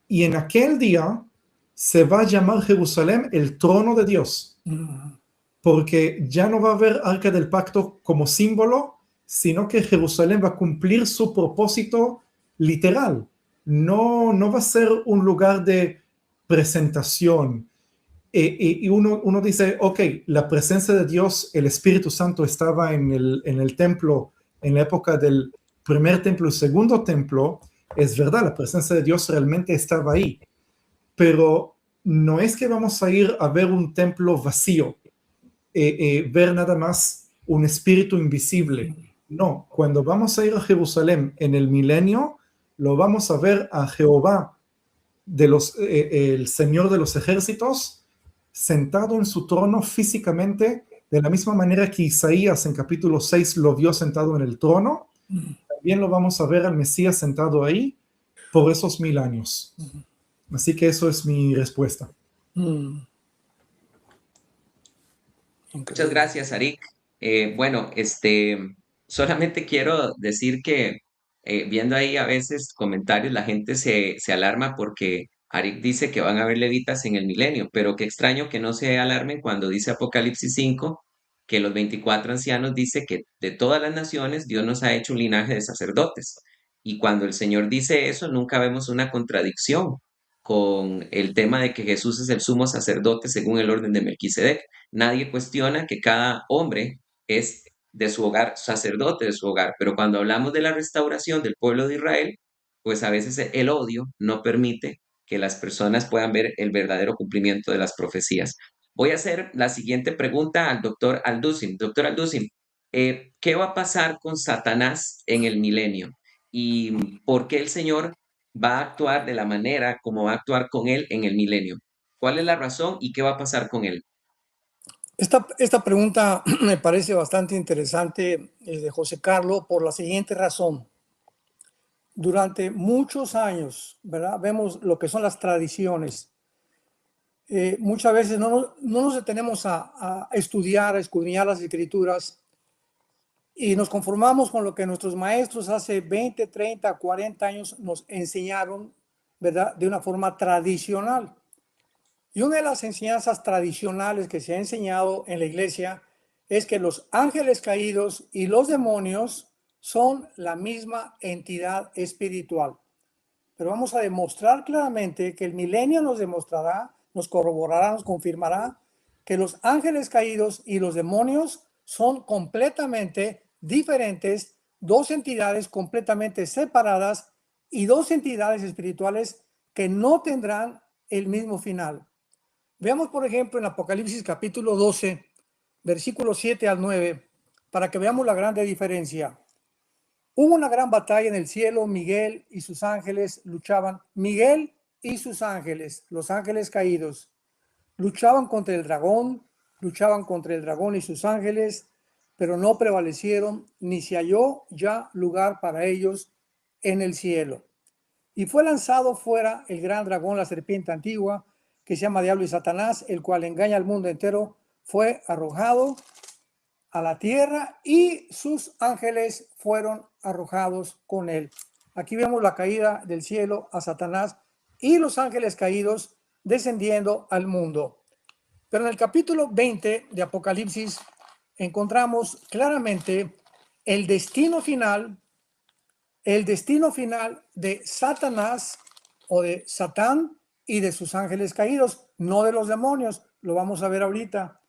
y en aquel día se va a llamar Jerusalén el trono de Dios, porque ya no va a haber arca del pacto como símbolo, sino que Jerusalén va a cumplir su propósito literal. No va a ser un lugar de presentación. Y uno dice, ok, la presencia de Dios, el Espíritu Santo estaba en el templo, en la época del primer templo y segundo templo. Es verdad, la presencia de Dios realmente estaba ahí, pero no es que vamos a ir a ver un templo vacío, ver nada más un espíritu invisible. No, cuando vamos a ir a Jerusalén en el milenio, lo vamos a ver a Jehová, el Señor de los ejércitos, sentado en su trono físicamente, de la misma manera que Isaías en capítulo 6 lo vio sentado en el trono. También lo vamos a ver al Mesías sentado ahí por esos 1000 años. Así que eso es mi respuesta. Muchas gracias, Arik. Bueno, solamente quiero decir que viendo ahí a veces comentarios, la gente se alarma porque Arik dice que van a haber levitas en el milenio, pero qué extraño que no se alarmen cuando dice Apocalipsis 5 que los 24 ancianos dice que de todas las naciones Dios nos ha hecho un linaje de sacerdotes. Y cuando el Señor dice eso, nunca vemos una contradicción con el tema de que Jesús es el sumo sacerdote según el orden de Melquisedec. Nadie cuestiona que cada hombre es de su hogar, sacerdote de su hogar, pero cuando hablamos de la restauración del pueblo de Israel, pues a veces el odio no permite que las personas puedan ver el verdadero cumplimiento de las profecías. Voy a hacer la siguiente pregunta al doctor Alducin. Doctor Alducin, ¿qué va a pasar con Satanás en el milenio? ¿Y por qué el Señor va a actuar de la manera como va a actuar con él en el milenio? ¿Cuál es la razón y qué va a pasar con él? Esta pregunta me parece bastante interesante, de José Carlos, por la siguiente razón. Durante muchos años, ¿verdad? Vemos lo que son las tradiciones. Muchas veces no nos detenemos a estudiar, a escudriñar las escrituras y nos conformamos con lo que nuestros maestros hace 20, 30, 40 años nos enseñaron, ¿verdad? De una forma tradicional. Y una de las enseñanzas tradicionales que se ha enseñado en la iglesia es que los ángeles caídos y los demonios son la misma entidad espiritual. Pero vamos a demostrar claramente que el milenio nos demostrará, nos corroborará, nos confirmará que los ángeles caídos y los demonios son completamente diferentes, dos entidades completamente separadas y dos entidades espirituales que no tendrán el mismo final. Veamos, por ejemplo, en Apocalipsis capítulo 12, versículos 7 al 9, para que veamos la grande diferencia. Hubo una gran batalla en el cielo, Miguel y sus ángeles luchaban. Miguel y sus ángeles, los ángeles caídos, luchaban contra el dragón y sus ángeles, pero no prevalecieron, ni se halló ya lugar para ellos en el cielo. Y fue lanzado fuera el gran dragón, la serpiente antigua, que se llama Diablo y Satanás, el cual engaña al mundo entero, fue arrojado a la tierra y sus ángeles fueron arrojados con él. Aquí vemos la caída del cielo a Satanás y los ángeles caídos descendiendo al mundo. Pero en el capítulo 20 de Apocalipsis encontramos claramente el destino final de Satanás o de Satán y de sus ángeles caídos, no de los demonios. Lo vamos a ver ahorita.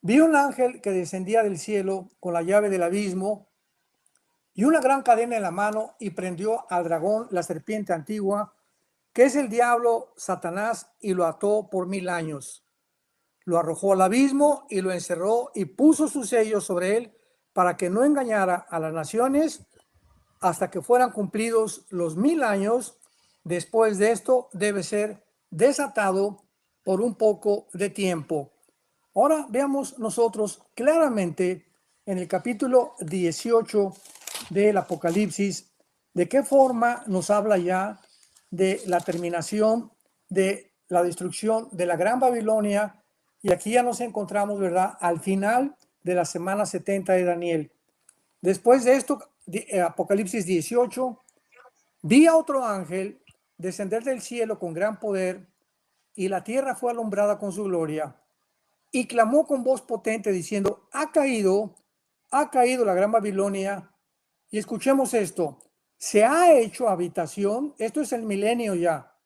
Vi un ángel que descendía del cielo con la llave del abismo y una gran cadena en la mano, y prendió al dragón, la serpiente antigua, que es el diablo, Satanás, y lo ató por 1000 años. Lo arrojó al abismo y lo encerró y puso sus sellos sobre él para que no engañara a las naciones hasta que fueran cumplidos los 1000 años. Después de esto debe ser desatado por un poco de tiempo. Ahora veamos nosotros claramente en el capítulo 18 del Apocalipsis de qué forma nos habla ya de la terminación de la destrucción de la Gran Babilonia. Y aquí ya nos encontramos, ¿verdad?, al final de la semana 70 de Daniel. Después de esto, Apocalipsis 18, vi a otro ángel descender del cielo con gran poder, y la tierra fue alumbrada con su gloria. Y clamó con voz potente diciendo: ha caído la Gran Babilonia. Y escuchemos esto: se ha hecho habitación. Esto es el milenio ya.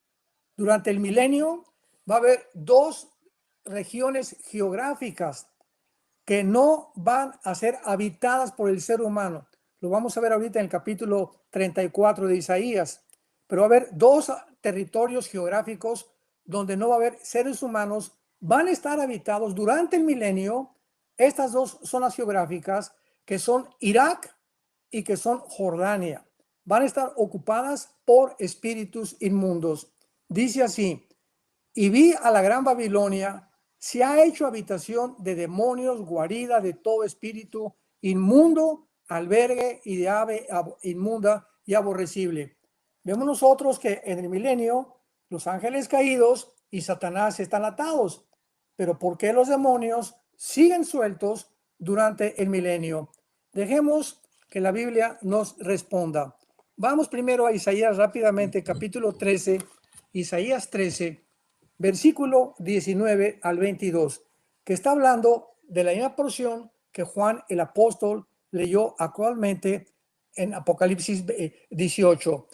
Durante el milenio va a haber dos regiones geográficas que no van a ser habitadas por el ser humano. Lo vamos a ver ahorita en el capítulo 34 de Isaías. Pero va a haber dos territorios geográficos donde no va a haber seres humanos. Van a estar habitados durante el milenio estas dos zonas geográficas, que son Irak y que son Jordania. Van a estar ocupadas por espíritus inmundos. Dice así: y vi a la Gran Babilonia, se ha hecho habitación de demonios, guarida de todo espíritu inmundo, albergue y de ave inmunda y aborrecible. Vemos nosotros que en el milenio los ángeles caídos y Satanás están atados. Pero ¿por qué los demonios siguen sueltos durante el milenio? Dejemos que la Biblia nos responda. Vamos primero a Isaías rápidamente, capítulo 13, Isaías 13, versículo 19 al 22, que está hablando de la misma porción que Juan el apóstol leyó actualmente en Apocalipsis 18.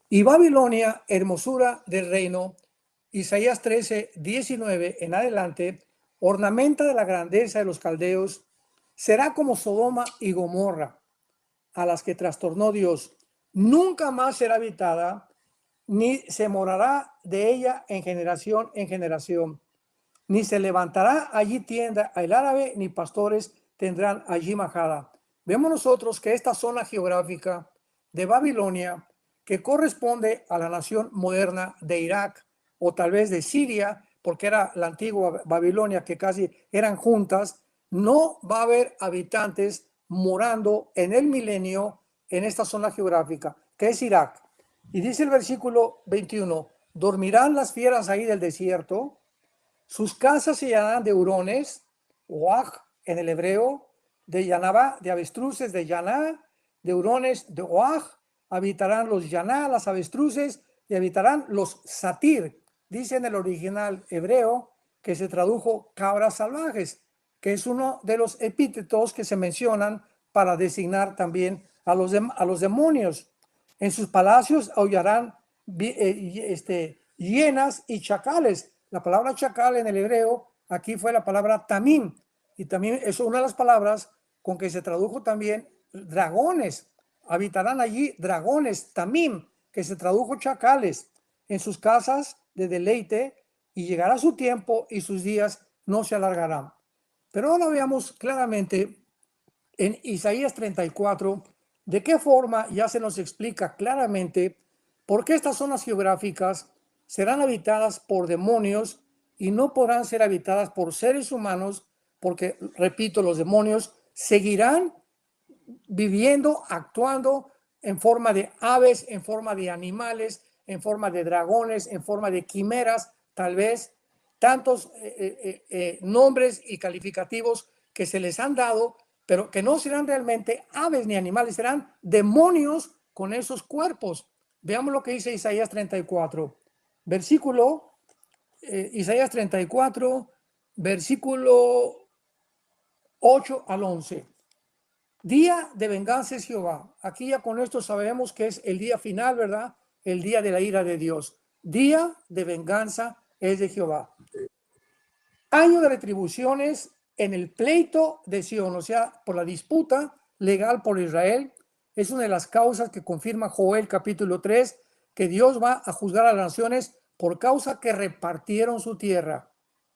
Y Babilonia, hermosura del reino, Isaías 13, 19 en adelante, ornamenta de la grandeza de los caldeos, será como Sodoma y Gomorra, a las que trastornó Dios. Nunca más será habitada, ni se morará de ella en generación, ni se levantará allí tienda el árabe, ni pastores tendrán allí majada. Vemos nosotros que esta zona geográfica de Babilonia, que corresponde a la nación moderna de Irak o tal vez de Siria, porque era la antigua Babilonia, que casi eran juntas, no va a haber habitantes morando en el milenio en esta zona geográfica, que es Irak. Y dice el versículo 21, dormirán las fieras ahí del desierto, sus casas se llenarán de hurones, oaj en el hebreo, de yanaba, de avestruces, de yaná, de hurones, de oaj, habitarán los yaná, las avestruces, y habitarán los satir. Dice en el original hebreo, que se tradujo cabras salvajes, que es uno de los epítetos que se mencionan para designar también a los demonios. En sus palacios aullarán hienas y chacales. La palabra chacal en el hebreo aquí fue la palabra tamim, y también es una de las palabras con que se tradujo también dragones. Habitarán allí dragones, tamim, que se tradujo chacales, en sus casas de deleite, y llegará su tiempo y sus días no se alargarán. Pero ahora veamos claramente en Isaías 34 de qué forma ya se nos explica claramente por qué estas zonas geográficas serán habitadas por demonios y no podrán ser habitadas por seres humanos, porque, repito, los demonios seguirán viviendo, actuando en forma de aves, en forma de animales, en forma de dragones, en forma de quimeras, tal vez tantos nombres y calificativos que se les han dado, pero que no serán realmente aves ni animales, serán demonios con esos cuerpos. Veamos lo que dice Isaías 34, versículo, Isaías 34, versículo 8 al 11. Día de venganza es Jehová. Aquí ya con esto sabemos que es el día final, ¿verdad? El día de la ira de Dios. Día de venganza es de Jehová. Año de retribuciones en el pleito de Sion, o sea, por la disputa legal por Israel. Es una de las causas que confirma Joel capítulo 3, que Dios va a juzgar a las naciones por causa que repartieron su tierra.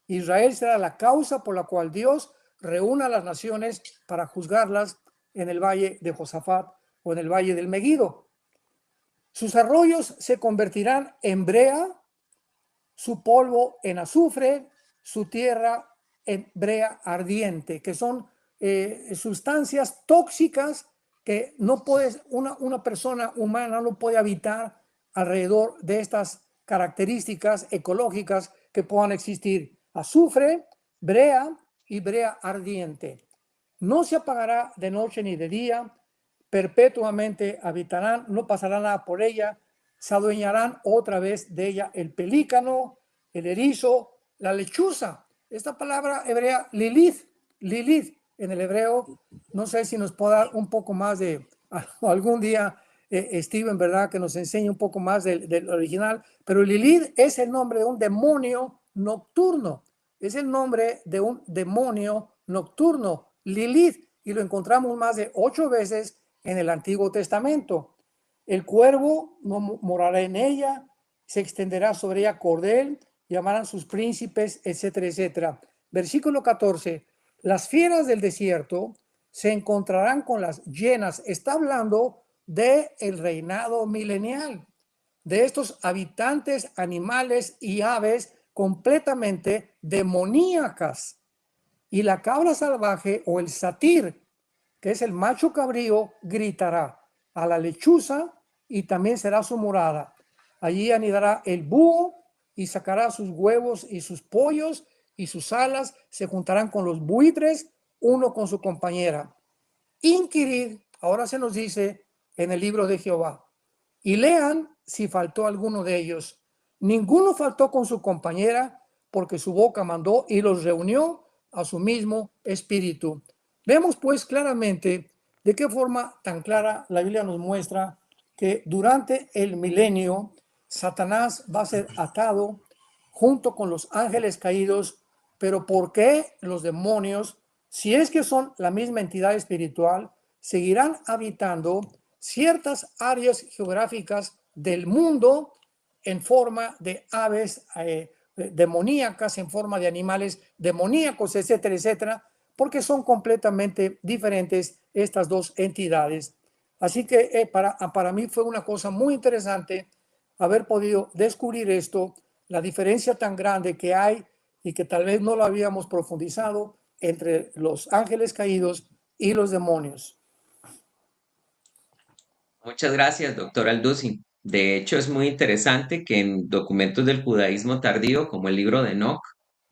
Israel será la causa por la cual Dios reúna a las naciones para juzgarlas en el valle de Josafat o en el valle del Megido. Sus arroyos se convertirán en brea, su polvo en azufre, su tierra en brea ardiente, que son sustancias tóxicas que no puedes, una persona humana no puede habitar alrededor de estas características ecológicas que puedan existir. Azufre, brea y brea ardiente. No se apagará de noche ni de día, perpetuamente habitarán, no pasará nada por ella, se adueñarán otra vez de ella el pelícano, el erizo, la lechuza. Esta palabra hebrea, Lilith en el hebreo, no sé si nos puede dar un poco más de, algún día Steven, ¿verdad? Que nos enseñe un poco más del original, pero Lilith es el nombre de un demonio nocturno, es el nombre de un demonio nocturno, Lilith, y lo encontramos más de 8 veces en el Antiguo Testamento. El cuervo no morará en ella, se extenderá sobre ella cordel, llamarán sus príncipes, etcétera, etcétera. Versículo 14. Las fieras del desierto se encontrarán con las llenas. Está hablando del reinado milenial, de estos habitantes, animales y aves completamente demoníacas. Y la cabra salvaje o el satir, que es el macho cabrío, gritará a la lechuza y también será su morada. Allí anidará el búho y sacará sus huevos y sus pollos, y sus alas se juntarán con los buitres, uno con su compañera. Inquirid, ahora se nos dice en el libro de Jehová, y lean si faltó alguno de ellos. Ninguno faltó con su compañera, porque su boca mandó y los reunió a su mismo espíritu. Vemos pues claramente de qué forma tan clara la Biblia nos muestra que durante el milenio Satanás va a ser atado junto con los ángeles caídos. Pero ¿por qué los demonios, si es que son la misma entidad espiritual, seguirán habitando ciertas áreas geográficas del mundo en forma de aves demoníacas, en forma de animales demoníacos, etcétera, etcétera? Porque son completamente diferentes estas dos entidades. Así que para mí fue una cosa muy interesante haber podido descubrir esto, la diferencia tan grande que hay y que tal vez no lo habíamos profundizado entre los ángeles caídos y los demonios. Muchas gracias, doctor Alducin. De hecho, es muy interesante que en documentos del judaísmo tardío, como el libro de Enoc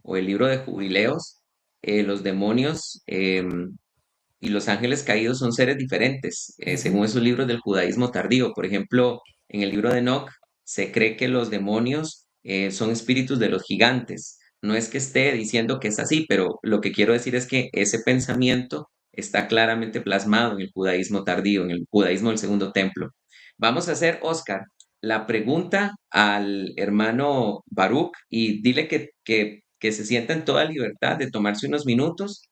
o el libro de Jubileos, los demonios y los ángeles caídos son seres diferentes, según esos libros del judaísmo tardío. Por ejemplo, en el libro de Enoc se cree que los demonios son espíritus de los gigantes. No es que esté diciendo que es así, pero lo que quiero decir es que ese pensamiento está claramente plasmado en el judaísmo tardío, en el judaísmo del Segundo Templo. Vamos a hacer, Oscar, la pregunta al hermano Baruch y dile que se sienta en toda libertad de tomarse unos minutos.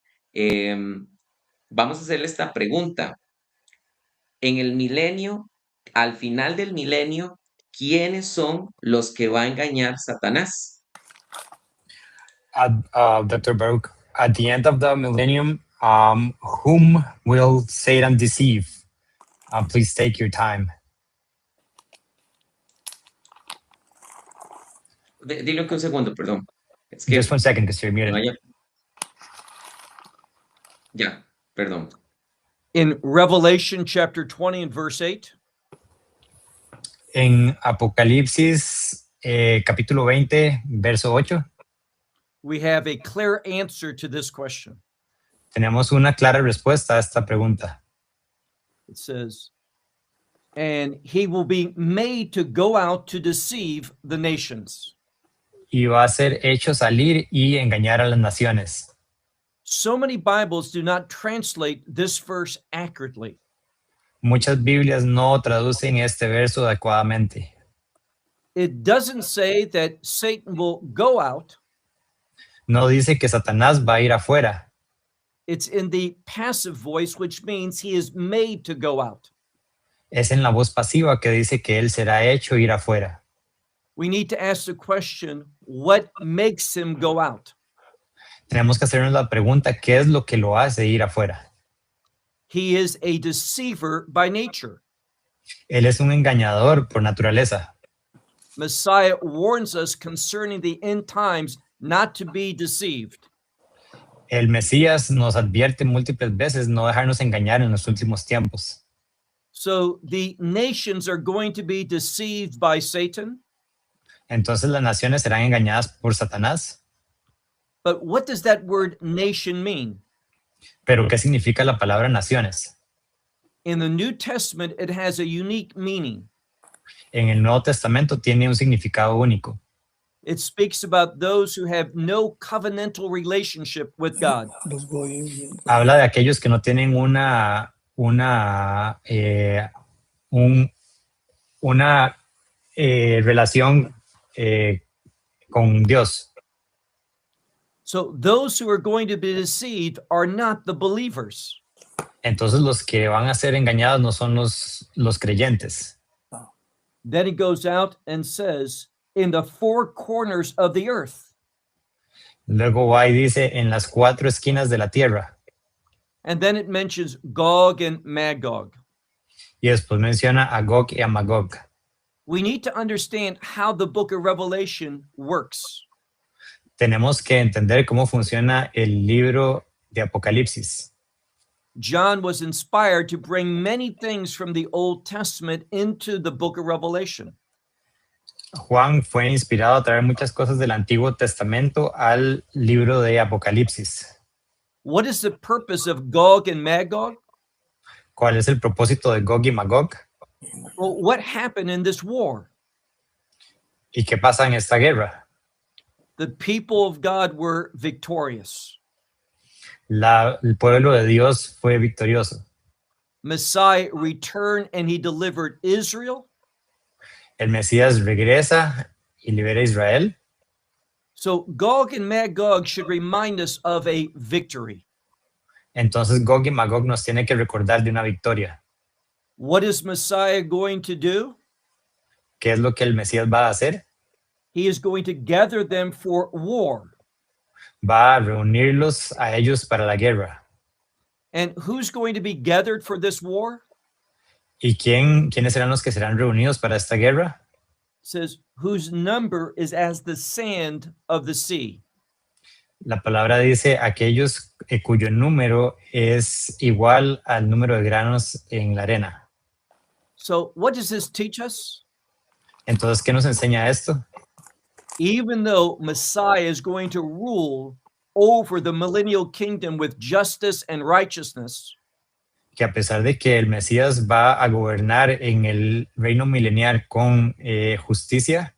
Vamos a hacerle esta pregunta. En el milenio, al final del milenio, ¿quiénes son los que va a engañar Satanás? Dr. Baruch, at the end of the millennium, whom will Satan deceive? Please take your time. Dilo que un segundo, perdón. Es que Just 1 second, because you're muted. Ya, perdón. In Revelation chapter 20 and verse 8. En Apocalipsis capítulo 20, verso 8. We have a clear answer to this question. Tenemos una clara respuesta a esta pregunta. It says, and he will be made to go out to deceive the nations. Y va a ser hecho salir y engañar a las naciones. So many Bibles do not translate this verse accurately. Muchas Biblias no traducen este verso adecuadamente. it doesn't say that Satan will go out. No dice que Satanás va a ir afuera. It's in the passive voice, which means he is made to go out. Es en la voz pasiva que dice que él será hecho ir afuera. We need to ask the question, what makes him go out? Tenemos que hacernos la pregunta, ¿qué es lo que lo hace ir afuera? He is a deceiver by nature. Él es un engañador por naturaleza. Messiah warns us concerning the end times not to be deceived. El Mesías nos advierte múltiples veces no dejarnos engañar en los últimos tiempos. So the nations are going to be deceived by Satan. Entonces las naciones serán engañadas por Satanás. But what does that word nation mean? Pero ¿qué significa la palabra naciones? In the New Testament, it has a unique meaning. En el Nuevo Testamento tiene un significado único. It speaks about those who have no covenantal relationship with God. Habla de aquellos que no tienen una relación con Dios. So those who are going to be deceived are not the believers. Entonces los que van a ser engañados no son los creyentes. Then it goes out and says, in the four corners of the earth. Luego va y dice en las cuatro esquinas de la tierra. And then it mentions Gog and Magog. Y después menciona a Gog y a Magog. We need to understand how the book of Revelation works. Tenemos que entender cómo funciona el libro de Apocalipsis. John was inspired to bring many things from the Old Testament into the book of Revelation. Juan fue inspirado a traer muchas cosas del Antiguo Testamento al libro de Apocalipsis. What is the purpose of Gog and Magog? ¿Cuál es el propósito de Gog y Magog? Well, what happened in this war? ¿Y qué pasa en esta guerra? The people of God were victorious. El pueblo de Dios fue victorioso. Messiah returned and he delivered Israel. El Mesías regresa y libera a Israel. So Gog and Magog should remind us of a victory. Entonces Gog y Magog nos tiene que recordar de una victoria. What is Messiah going to do? ¿Qué es lo que el Mesías va a hacer? He is going to gather them for war. Va a reunirlos a ellos para la guerra. And who's going to be gathered for this war? ¿Y quiénes serán los que serán reunidos para esta guerra? It says, whose number is as the sand of the sea. La palabra dice aquellos cuyo número es igual al número de granos en la arena. So what does this teach us? Entonces, ¿qué nos enseña esto? Even though Messiah is going to rule over the millennial kingdom with justice and righteousness, Que a pesar de que el Mesías va a gobernar en el reino milenial con justicia,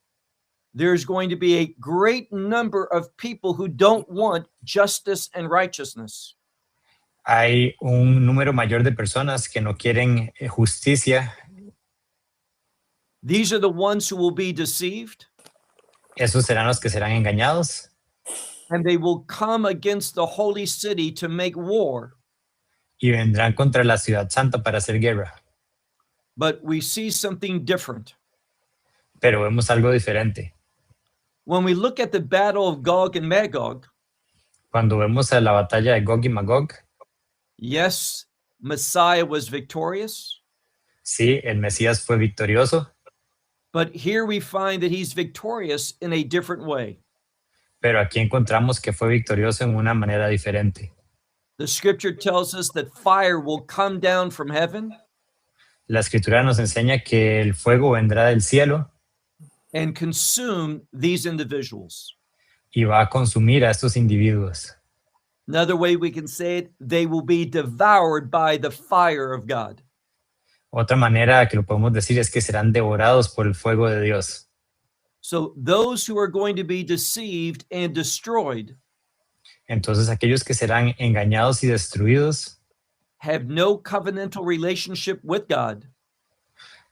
there's going to be a great number of people who don't want justice and righteousness. hay un número mayor de personas que no quieren justicia. These are the ones who will be deceived, Esos serán los que serán engañados and they will come against the holy city to make war. y vendrán contra la ciudad santa para hacer guerra. But we see something different. Pero vemos algo diferente. When we look at the battle of Gog and Magog, Cuando vemos a la batalla de Gog y Magog, yes, Messiah was victorious, sí, el Mesías fue victorioso, but here we find that he's victorious in a different way. pero aquí encontramos que fue victorioso en una manera diferente. The scripture tells us that fire will come down from heaven La escritura nos enseña que el fuego vendrá del cielo and consume these individuals. y va a consumir a estos individuos. Another way we can say it, they will be devoured by the fire of God. Otra manera que lo podemos decir es que serán devorados por el fuego de Dios. So those who are going to be deceived and destroyed Entonces aquellos que serán engañados y destruidos have no covenantal relationship with God.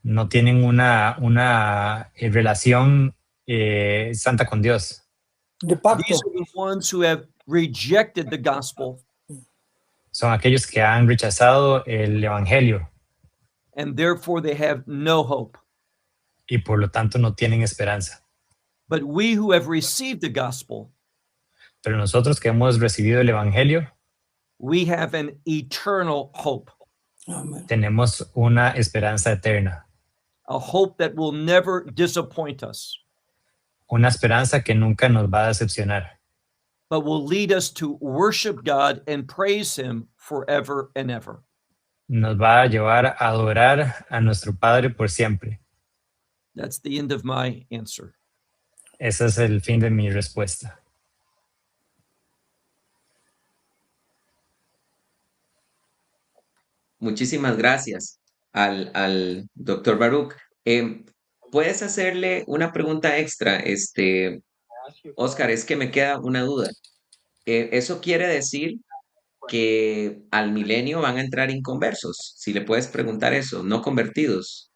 no tienen una relación santa con Dios. de pacto. These are the ones who have rejected the gospel, Son aquellos que han rechazado el evangelio and therefore they have no hope. y por lo tanto no tienen esperanza. But we who have received the gospel, Pero nosotros que hemos recibido el evangelio, we have an eternal hope, Amén. tenemos una esperanza eterna, a hope that will never disappoint us, una esperanza que nunca nos va a decepcionar, but will lead us to worship God and praise Him forever and ever. nos va a llevar a adorar a nuestro Padre por siempre. That's the end of my answer. Ese es el fin de mi respuesta. Muchísimas gracias al doctor Baruch. ¿Puedes hacerle una pregunta extra? Oscar, es que me queda una duda. ¿Eso quiere decir que al milenio van a entrar inconversos? Si le puedes preguntar eso, no convertidos.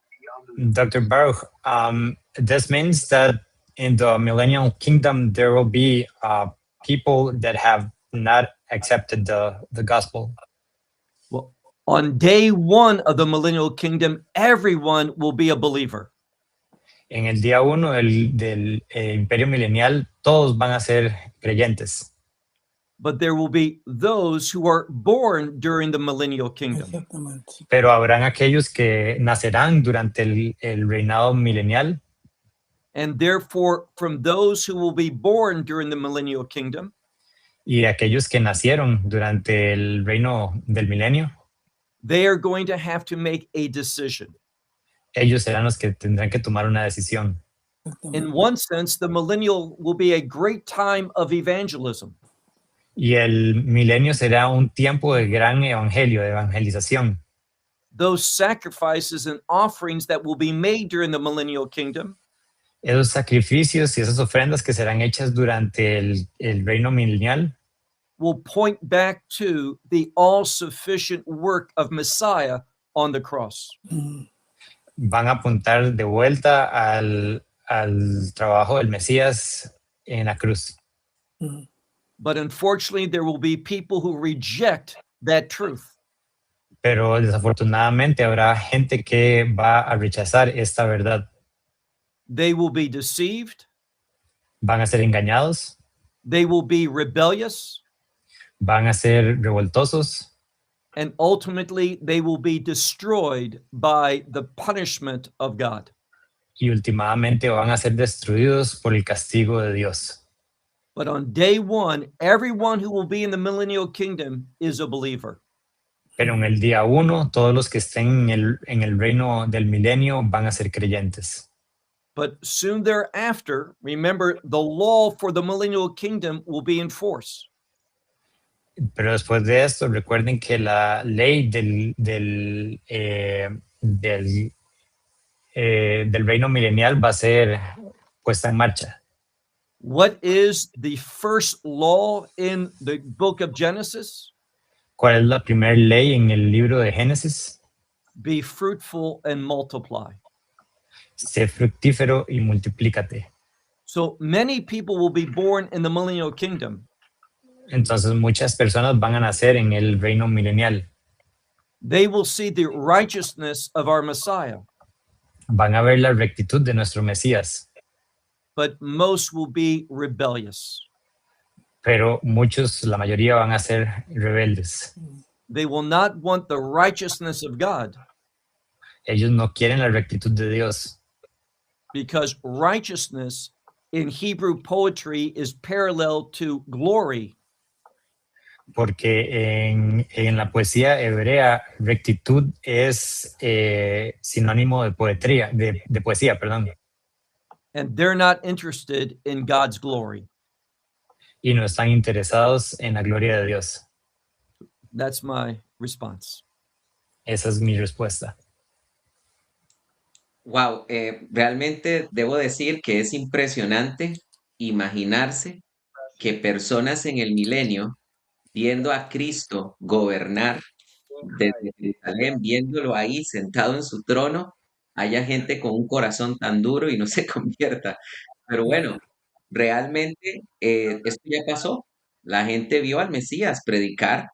Dr. Baruch, this means that in the millennial kingdom, there will be people that have not accepted the gospel. Well, on day one of the millennial kingdom, everyone will be a believer. En el día 1 del imperio milenial, todos van a ser creyentes. But there will be those who are born during the millennial kingdom. Exactamente. Pero habrán aquellos que nacerán durante el reinado milenial. And therefore, from those who will be born during the millennial kingdom, Y aquellos que nacieron durante el reino del milenio, they are going to have to make a decision. ellos serán los que tendrán que tomar una decisión. In one sense, the millennial will be a great time of evangelism. Y el milenio será un tiempo de gran evangelio, de evangelización. Those sacrifices and offerings that will be made during the millennial kingdom Esos sacrificios y esas ofrendas que serán hechas durante el reino milenial will point back to the all-sufficient work of Messiah on the cross. van a apuntar de vuelta al trabajo del Mesías en la cruz. But unfortunately, there will be people who reject that truth. Pero desafortunadamente habrá gente que va a rechazar esta verdad. They will be deceived. Van a ser engañados, They will be rebellious. van a ser revoltosos And ultimately, they will be destroyed by the punishment of God. y últimamente van a ser destruidos por el castigo de Dios. But on day one, everyone who will be in the millennial kingdom is a believer. Pero en el día 1, todos los que estén en el reino del milenio van a ser creyentes. But soon thereafter, remember, the law for the millennial kingdom will be in force. Pero después de esto, recuerden que la ley del reino milenial va a ser puesta en marcha. What is the first law in the book of Genesis? ¿Cuál es la primera ley en el libro de Génesis? Be fruitful and multiply. Sé fructífero y multiplícate. So many people will be born in the millennial kingdom, Entonces muchas personas van a nacer en el reino milenial. they will see the righteousness of our Messiah, Van a ver la rectitud de nuestro Mesías, but most will be rebellious. pero muchos, la mayoría van a ser rebeldes. They will not want the righteousness of God, Ellos no quieren la rectitud de Dios, because righteousness in Hebrew poetry is parallel to glory. porque en la poesía hebrea rectitud es sinónimo de poesía, de poesía, perdón, And they're not interested in God's glory. y no están interesados en la gloria de Dios. That's my response. Esa es mi respuesta. Wow, realmente debo decir que es impresionante imaginarse que personas en el milenio, viendo a Cristo gobernar desde Jerusalén, viéndolo ahí sentado en su trono, haya gente con un corazón tan duro y no se convierta. Pero bueno, realmente esto ya pasó. La gente vio al Mesías predicar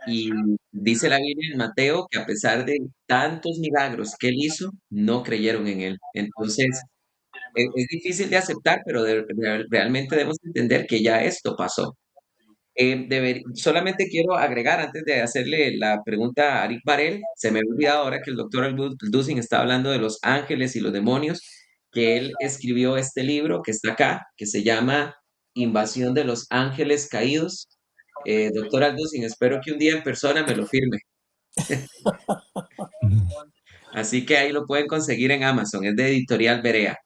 y dice la Biblia en Mateo que a pesar de tantos milagros que él hizo, no creyeron en él. Entonces, es difícil de aceptar, pero realmente debemos entender que ya esto pasó. Solamente quiero agregar, antes de hacerle la pregunta a Arik Barel, se me había olvidado ahora que el doctor Alducin está hablando de los ángeles y los demonios, que él escribió este libro que está acá, que se llama Invasión de los Ángeles Caídos. Doctor Alducin, espero que un día en persona me lo firme. Así que ahí lo pueden conseguir en Amazon, es de Editorial Berea.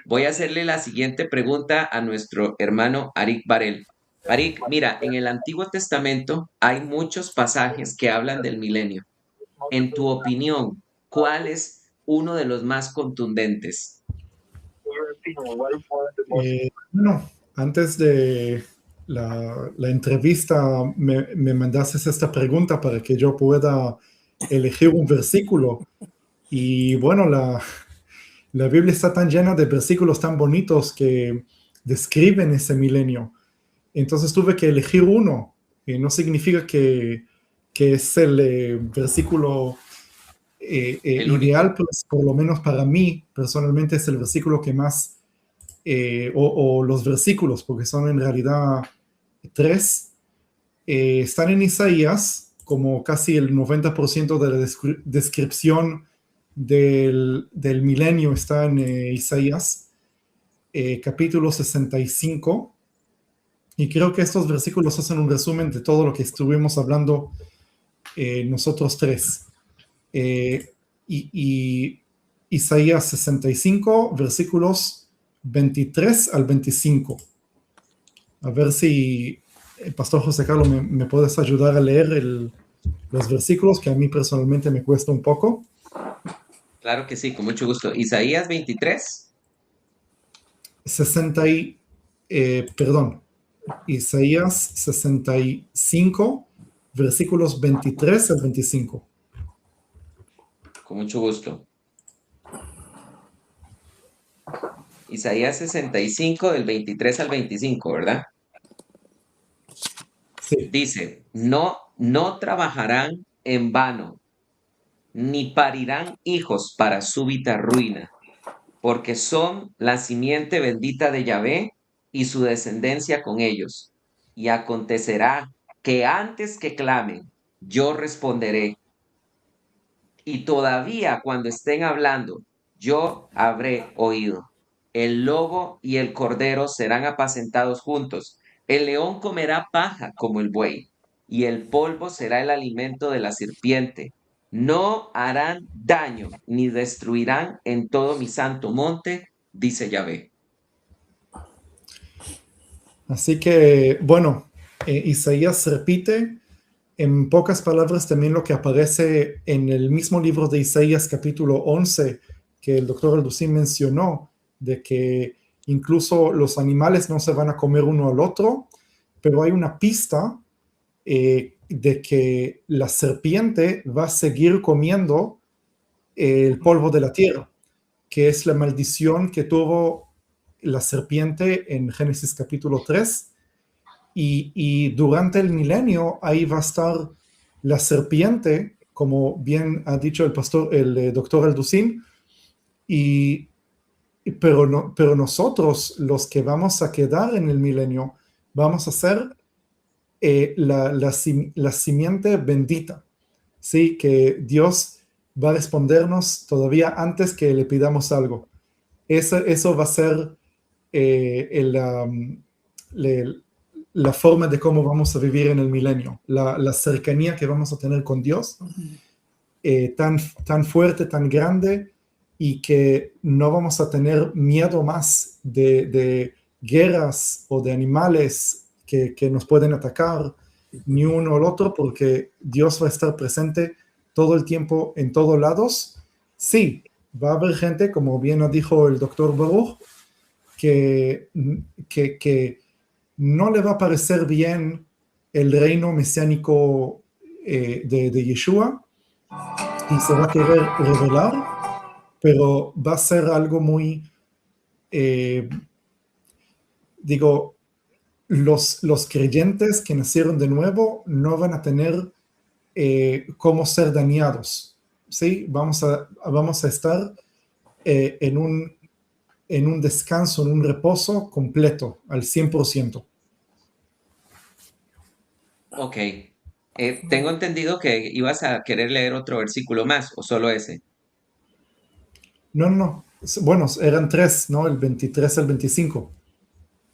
Voy a hacerle la siguiente pregunta a nuestro hermano Arik Barel. Arik, mira, en el Antiguo Testamento hay muchos pasajes que hablan del milenio. En tu opinión, ¿cuál es uno de los más contundentes? Bueno, antes de la entrevista me mandaste esta pregunta para que yo pueda elegir un versículo. Y bueno, la Biblia está tan llena de versículos tan bonitos que describen ese milenio. Entonces tuve que elegir uno. No significa que es el versículo ideal, pues por lo menos para mí personalmente es el versículo que más, o los versículos, porque son en realidad 3, están en Isaías, como casi el 90% de la descripción del milenio está en Isaías, capítulo 65, y creo que estos versículos hacen un resumen de todo lo que estuvimos hablando nosotros tres. Y Isaías 65, versículos 23 al 25. A ver si el pastor José Carlos me puedes ayudar a leer los versículos, que a mí personalmente me cuesta un poco. Claro que sí, con mucho gusto. Isaías 23. Isaías 65, versículos 23 al 25. Con mucho gusto. Isaías 65, del 23 al 25, ¿verdad? Sí. Dice, no trabajarán en vano, ni parirán hijos para súbita ruina, porque son la simiente bendita de Yahvé y su descendencia con ellos. Y acontecerá que antes que clamen, yo responderé. Y todavía cuando estén hablando, yo habré oído. El lobo y el cordero serán apacentados juntos. El león comerá paja como el buey, y el polvo será el alimento de la serpiente. No harán daño ni destruirán en todo mi santo monte, dice Yahvé. Así que, bueno, Isaías repite en pocas palabras también lo que aparece en el mismo libro de Isaías capítulo 11, que el doctor Alducin mencionó, de que incluso los animales no se van a comer uno al otro, pero hay una pista de que la serpiente va a seguir comiendo el polvo de la tierra, que es la maldición que tuvo la serpiente en Génesis capítulo 3, y durante el milenio ahí va a estar la serpiente, como bien ha dicho el doctor Alducin, pero nosotros, los que vamos a quedar en el milenio, vamos a ser la simiente bendita, ¿sí? Que Dios va a respondernos todavía antes que le pidamos algo. Eso va a ser la forma de cómo vamos a vivir en el milenio, la cercanía que vamos a tener con Dios, tan fuerte, tan grande, y que no vamos a tener miedo más de guerras o de animales que nos pueden atacar, ni uno o el otro, porque Dios va a estar presente todo el tiempo en todos lados. Sí, va a haber gente, como bien dijo el doctor Baruch, que no le va a parecer bien el reino mesiánico de Yeshua, y se va a querer rebelar, pero va a ser algo muy, digo, los creyentes que nacieron de nuevo no van a tener cómo ser dañados, ¿sí? Vamos a estar en un descanso, en un reposo completo, al 100%. Ok. Tengo entendido que ibas a querer leer otro versículo más, o solo ese. No. Bueno, eran 3, ¿no? El 23 al 25.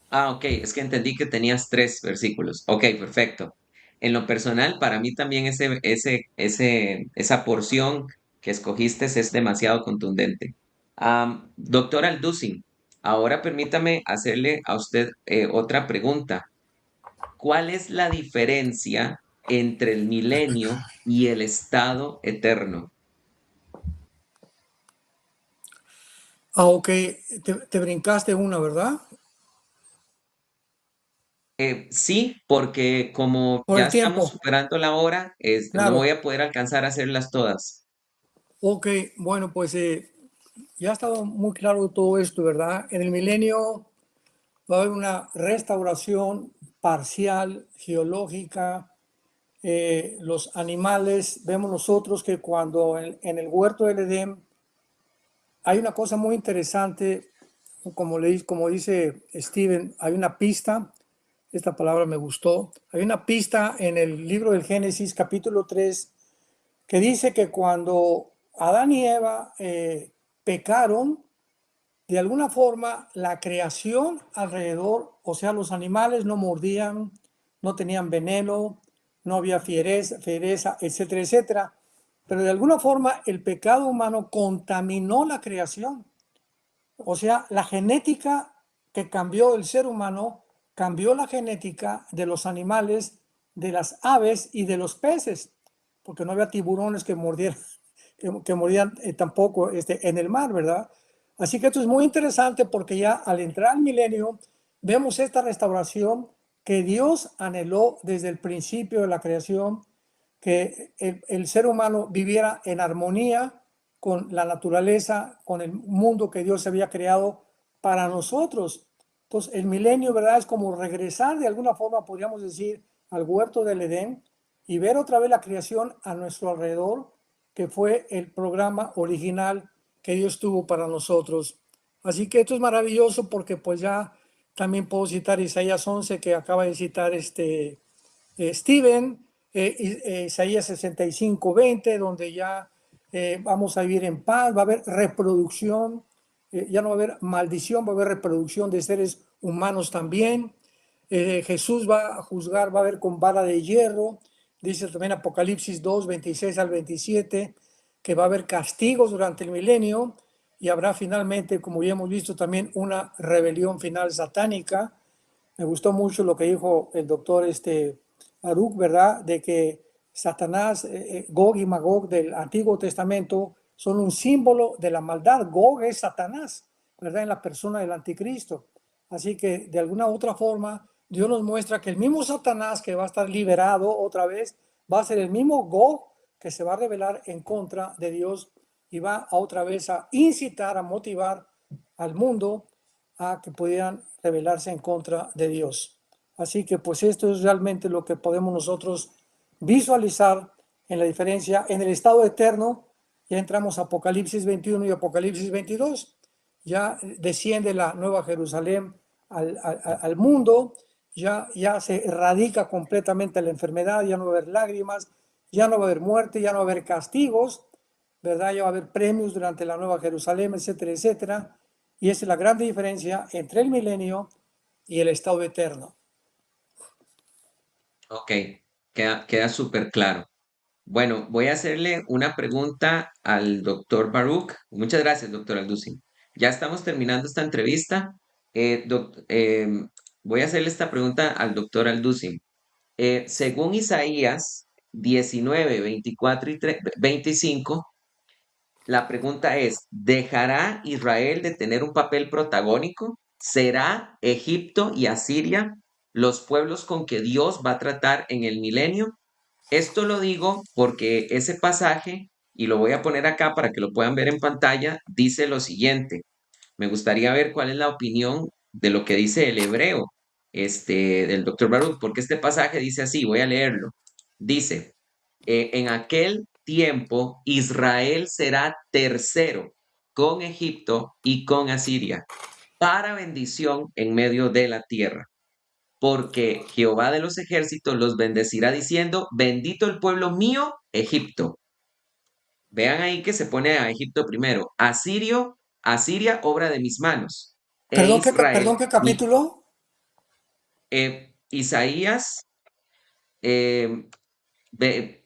Ah, ok, es que entendí que tenías 3 versículos. Ok, perfecto. En lo personal, para mí también esa porción que escogiste es demasiado contundente. Doctor Alducin, ahora permítame hacerle a usted otra pregunta. ¿Cuál es la diferencia entre el milenio y el estado eterno? Ok, te brincaste una, ¿verdad? Sí, porque como Por ya el estamos tiempo, superando la hora, no voy claro. a poder alcanzar a hacerlas todas. Ok, bueno, pues ya ha estado muy claro todo esto, ¿verdad? En el milenio va a haber una restauración parcial, geológica. Los animales, vemos nosotros que cuando en el huerto del Edén hay una cosa muy interesante, como dice Steven, hay una pista, esta palabra me gustó, hay una pista en el libro del Génesis capítulo 3 que dice que cuando Adán y Eva pecaron, de alguna forma la creación alrededor, o sea, los animales no mordían, no tenían veneno, no había fiereza, etcétera, etcétera. Pero de alguna forma el pecado humano contaminó la creación. O sea, la genética que cambió el ser humano cambió la genética de los animales, de las aves y de los peces, porque no había tiburones que mordieran, que mordían tampoco en el mar, ¿verdad? Así que esto es muy interesante porque ya al entrar al milenio vemos esta restauración que Dios anheló desde el principio de la creación, que el ser humano viviera en armonía con la naturaleza, con el mundo que Dios había creado para nosotros. Entonces, el milenio, ¿verdad? Es como regresar de alguna forma, podríamos decir, al huerto del Edén y ver otra vez la creación a nuestro alrededor, que fue el programa original que Dios tuvo para nosotros. Así que esto es maravilloso porque pues ya también puedo citar Isaías 11 que acaba de citar Steven, Isaías 65, 20, donde ya vamos a vivir en paz, va a haber reproducción, ya no va a haber maldición, va a haber reproducción de seres humanos también. Jesús va a juzgar, va a haber con vara de hierro, dice también Apocalipsis 2, 26 al 27, que va a haber castigos durante el milenio y habrá finalmente, como ya hemos visto, también una rebelión final satánica. Me gustó mucho lo que dijo el doctor Baruch, ¿verdad? De que Satanás, Gog y Magog del Antiguo Testamento son un símbolo de la maldad. Gog es Satanás, ¿verdad? En la persona del anticristo. Así que de alguna u otra forma, Dios nos muestra que el mismo Satanás que va a estar liberado otra vez, va a ser el mismo Gog que se va a rebelar en contra de Dios y va a otra vez a incitar, a motivar al mundo a que pudieran rebelarse en contra de Dios. Así que pues esto es realmente lo que podemos nosotros visualizar en la diferencia en el estado eterno. Ya entramos a Apocalipsis 21 y Apocalipsis 22. Ya desciende la Nueva Jerusalén al mundo, ya se erradica completamente la enfermedad, ya no va a haber lágrimas, ya no va a haber muerte, ya no va a haber castigos, ¿verdad? Ya va a haber premios durante la Nueva Jerusalén, etcétera, etcétera. Y esa es la gran diferencia entre el milenio y el estado eterno. Ok, queda súper claro. Bueno, voy a hacerle una pregunta al doctor Baruch. Muchas gracias, doctor Alducin. Ya estamos terminando esta entrevista. Voy a hacerle esta pregunta al doctor Alducin. Según Isaías 19, 24 y 25, la pregunta es, ¿dejará Israel de tener un papel protagónico? ¿Será Egipto y Asiria los pueblos con que Dios va a tratar en el milenio? Esto lo digo porque ese pasaje y lo voy a poner acá para que lo puedan ver en pantalla, dice lo siguiente. Me gustaría ver cuál es la opinión de lo que dice el hebreo del doctor Baruch, porque este pasaje dice así, voy a leerlo. Dice, en aquel tiempo Israel será tercero con Egipto y con Asiria, para bendición en medio de la tierra. Porque Jehová de los ejércitos los bendecirá diciendo, bendito el pueblo mío, Egipto. Vean ahí que se pone a Egipto primero. Asiria, obra de mis manos. Perdón, ¿qué capítulo? Isaías 19,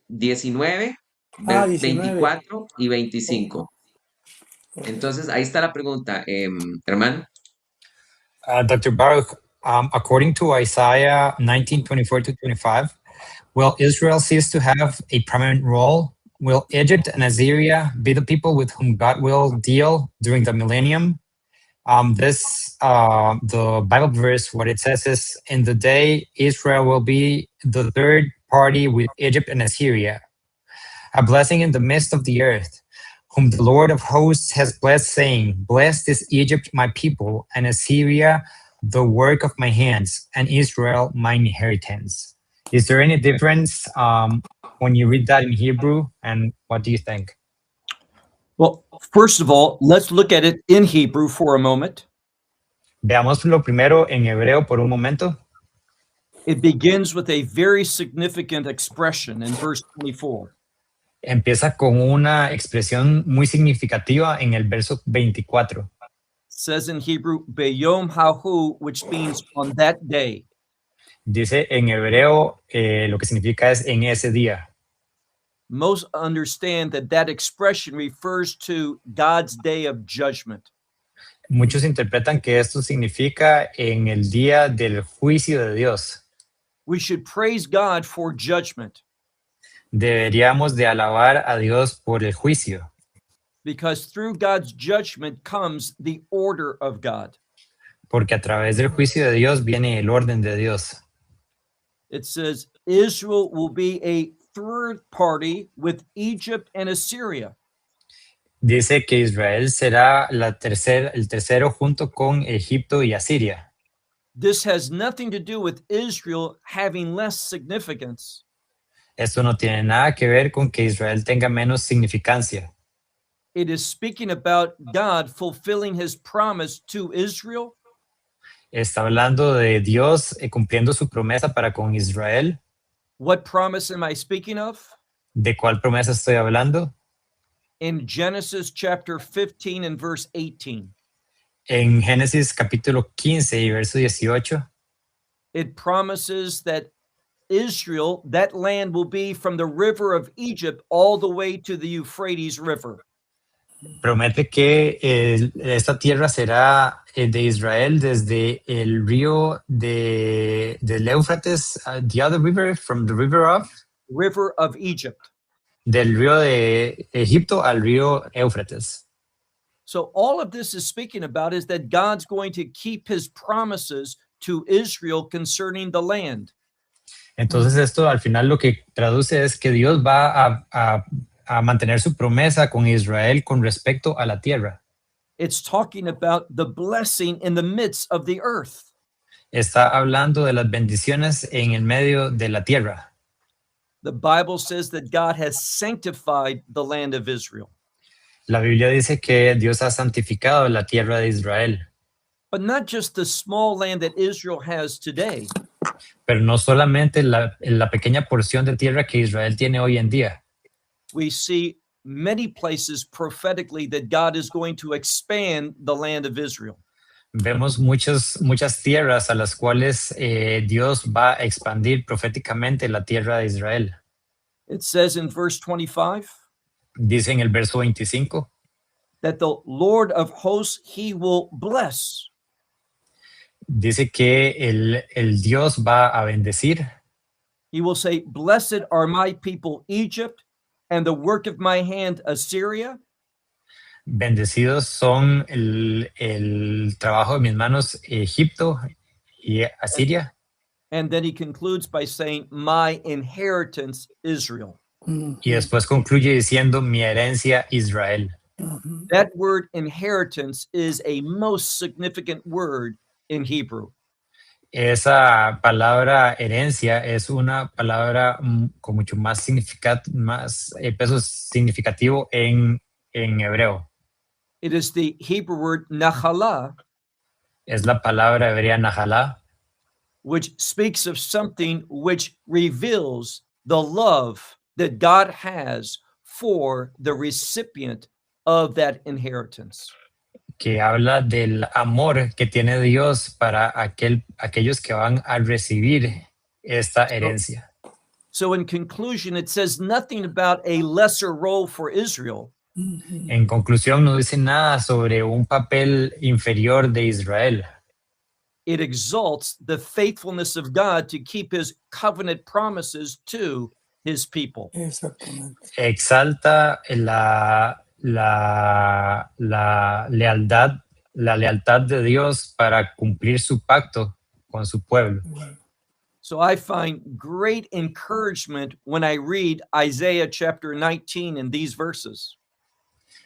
19. 24 y 25. Entonces, ahí está la pregunta, hermano. Dr. Baruch, according to Isaiah 19:24-25, will Israel cease to have a prominent role? Will Egypt and Assyria be the people with whom God will deal during the millennium? The Bible verse, what it says is, in the day Israel will be the third party with Egypt and Assyria, a blessing in the midst of the earth, whom the Lord of hosts has blessed, saying, blessed is Egypt, my people, and Assyria, the work of my hands, and Israel, my inheritance. Is there any difference when you read that in Hebrew, and what do you think? Well, first of all, let's look at it in Hebrew for a moment. Veámoslo primero en hebreo por un momento. It begins with a very significant expression in verse 24. Empieza con una expresión muy significativa en el verso 24. It says in Hebrew, Beyom Hahu, which means on that day. Dice en hebreo, lo que significa es en ese día. Most understand that expression refers to God's day of judgment. Muchos interpretan que esto significa en el día del juicio de Dios. We should praise God for judgment. Deberíamos de alabar a Dios por el juicio. Because through God's judgment comes the order of God. Porque a través del juicio de Dios viene el orden de Dios. It says Israel will be a third party with Egypt and Assyria. Dice que Israel será el tercero junto con Egipto y Asiria. This has nothing to do with Israel having less significance. Esto no tiene nada que ver con que Israel tenga menos significancia. It is speaking about God fulfilling his promise to Israel. Está hablando de Dios cumpliendo su promesa para con Israel. What promise am I speaking of? ¿De cuál promesa estoy hablando? In Genesis chapter 15 and verse 18. En Génesis capítulo 15 y verso 18. It promises that Israel, that land will be from the river of Egypt all the way to the Euphrates River. Promete que esta tierra será de Israel desde el río del Éufrates, the other river, from the river of Egypt. Del río de Egipto al río Éufrates. So all of this is speaking about is that God's going to keep his promises to Israel concerning the land. Entonces esto al final lo que traduce es que Dios va a mantener su promesa con Israel con respecto a la tierra. It's talking about the blessing in the midst of the earth. Está hablando de las bendiciones en el medio de la tierra. The Bible says that God has sanctified the land of Israel. La Biblia dice que Dios ha santificado la tierra de Israel. But not just the small land that Israel has today. Pero no solamente la pequeña porción de tierra que Israel tiene hoy en día. We see many places prophetically that God is going to expand the land of Israel. Vemos muchas tierras a las cuales Dios va a expandir proféticamente la tierra de Israel. It says in verse 25. Dice en el verso 25. That the Lord of hosts, he will bless. Dice que el Dios va a bendecir. He will say, blessed are my people Egypt, and the work of my hand Assyria. Bendecidos son el trabajo de mis manos Egipto y Asiria. And then he concludes by saying, my inheritance Israel. Y después concluye diciendo mi herencia Israel. That word inheritance is a most significant word in Hebrew. Esa palabra herencia es una palabra con mucho más peso significativo en hebreo. It is the Hebrew word nachalah, Es la palabra hebrea nahalá, which speaks of something which reveals the love that God has for the recipient of that inheritance. que habla del amor que tiene Dios para aquellos que van a recibir esta herencia. So in conclusion, it says nothing about a lesser role for Israel. En conclusión, no dice nada sobre un papel inferior de Israel. It exalts the faithfulness of God to keep his covenant promises to his people. Exactamente. Exalta la lealtad de Dios para cumplir su pacto con su pueblo. So I find great encouragement when I read Isaiah chapter 19 in these verses.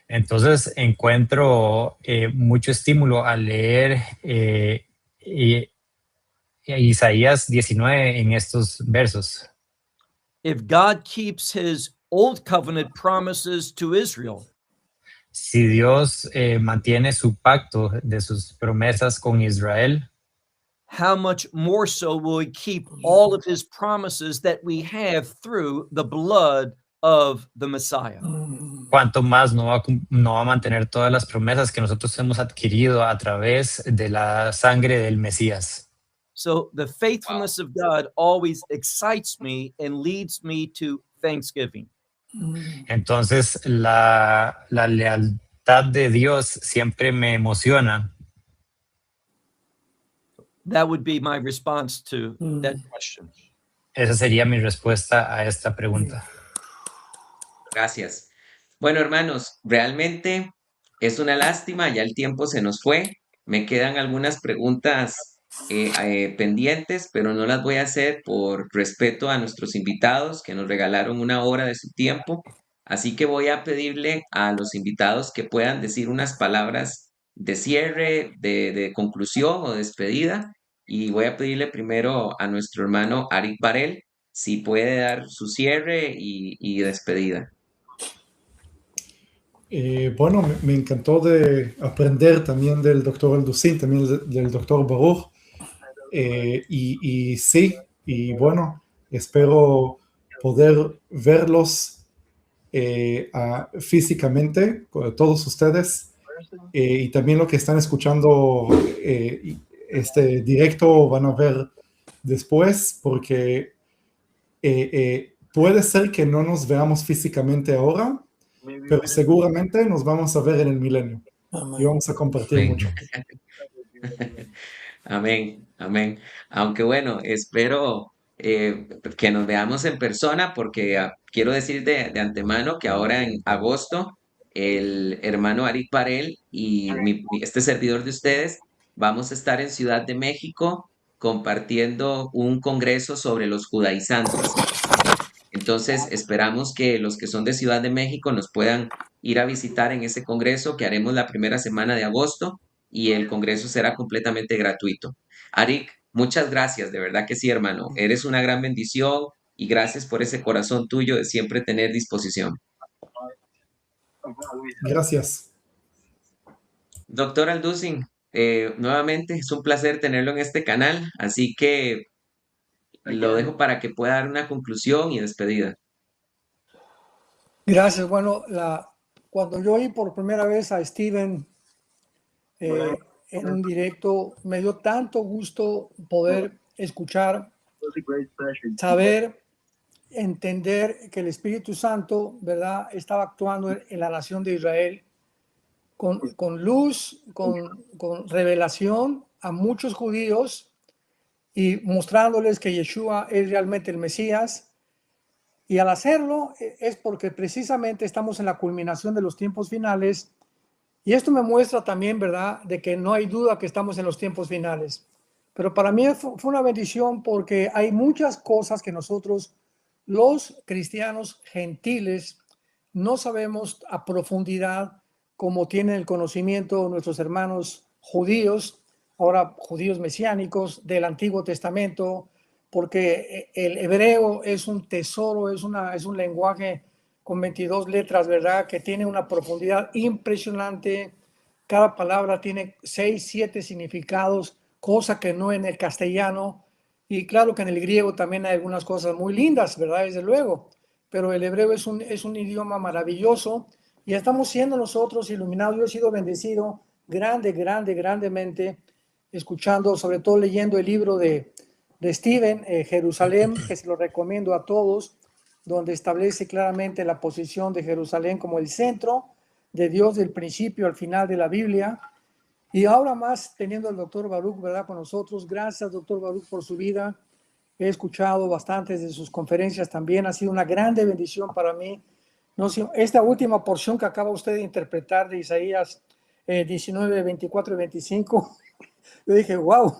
Entonces encuentro mucho estímulo al leer Isaías 19 en estos versos. If God keeps his old covenant promises to Israel, Si Dios mantiene su pacto de sus promesas con Israel, how much more so will he keep all of his promises that we have through the blood of the Messiah? cuánto más no va a mantener todas las promesas que nosotros hemos adquirido a través de la sangre del Mesías. So the faithfulness of God always excites me and leads me to thanksgiving. Entonces la lealtad de Dios siempre me emociona. That would be my response to that question. Esa sería mi respuesta a esta pregunta. Gracias. Bueno, hermanos, realmente es una lástima, ya el tiempo se nos fue. Me quedan algunas preguntas pendientes, pero no las voy a hacer por respeto a nuestros invitados que nos regalaron una hora de su tiempo. Así que voy a pedirle a los invitados que puedan decir unas palabras de cierre, de conclusión o despedida. Y voy a pedirle primero a nuestro hermano Arik Barel si puede dar su cierre y despedida. Bueno, me encantó de aprender también del doctor Alducin, también del doctor Baruch. Y sí, y bueno, espero poder verlos físicamente, con todos ustedes, y también lo que están escuchando este directo van a ver después, porque puede ser que no nos veamos físicamente ahora, pero seguramente nos vamos a ver en el milenio y vamos a compartir Amén. mucho. Amén, amén. Aunque bueno, espero que nos veamos en persona porque quiero decir de antemano que ahora en agosto el hermano Arik Barel y este servidor de ustedes vamos a estar en Ciudad de México compartiendo un congreso sobre los judaizantes. Entonces, esperamos que los que son de Ciudad de México nos puedan ir a visitar en ese congreso que haremos la primera semana de agosto y el congreso será completamente gratuito. Arik, muchas gracias, de verdad que sí, hermano. Eres una gran bendición y gracias por ese corazón tuyo de siempre tener disposición. Gracias. Doctor Alducin, nuevamente es un placer tenerlo en este canal, así que lo dejo para que pueda dar una conclusión y despedida. Gracias. Bueno, cuando yo oí por primera vez a Steven en un directo, me dio tanto gusto poder escuchar, saber, entender que el Espíritu Santo, ¿verdad?, estaba actuando en la nación de Israel con luz, con revelación a muchos judíos y mostrándoles que Yeshua es realmente el Mesías. Y al hacerlo es porque precisamente estamos en la culminación de los tiempos finales. Y esto me muestra también, ¿verdad?, de que no hay duda que estamos en los tiempos finales. Pero para mí fue una bendición porque hay muchas cosas que nosotros los cristianos gentiles no sabemos a profundidad como tienen el conocimiento nuestros hermanos judíos, ahora judíos mesiánicos del Antiguo Testamento, porque el hebreo es un tesoro, es un lenguaje con 22 letras, ¿verdad? Que tiene una profundidad impresionante. Cada palabra tiene 6, 7 significados, cosa que no en el castellano. Y claro que en el griego también hay algunas cosas muy lindas, ¿verdad? Desde luego. Pero el hebreo es un idioma maravilloso y estamos siendo nosotros iluminados. Yo he sido bendecido grandemente, escuchando, sobre todo leyendo el libro de Stephen, Jerusalén, que se lo recomiendo a todos, donde establece claramente la posición de Jerusalén como el centro de Dios del principio al final de la Biblia. Y ahora más teniendo al doctor Baruch, ¿verdad?, con nosotros. Gracias, doctor Baruch, por su vida. He escuchado bastantes de sus conferencias también. Ha sido una grande bendición para mí. No sé, esta última porción que acaba usted de interpretar de Isaías 19, 24 y 25, yo dije, wow,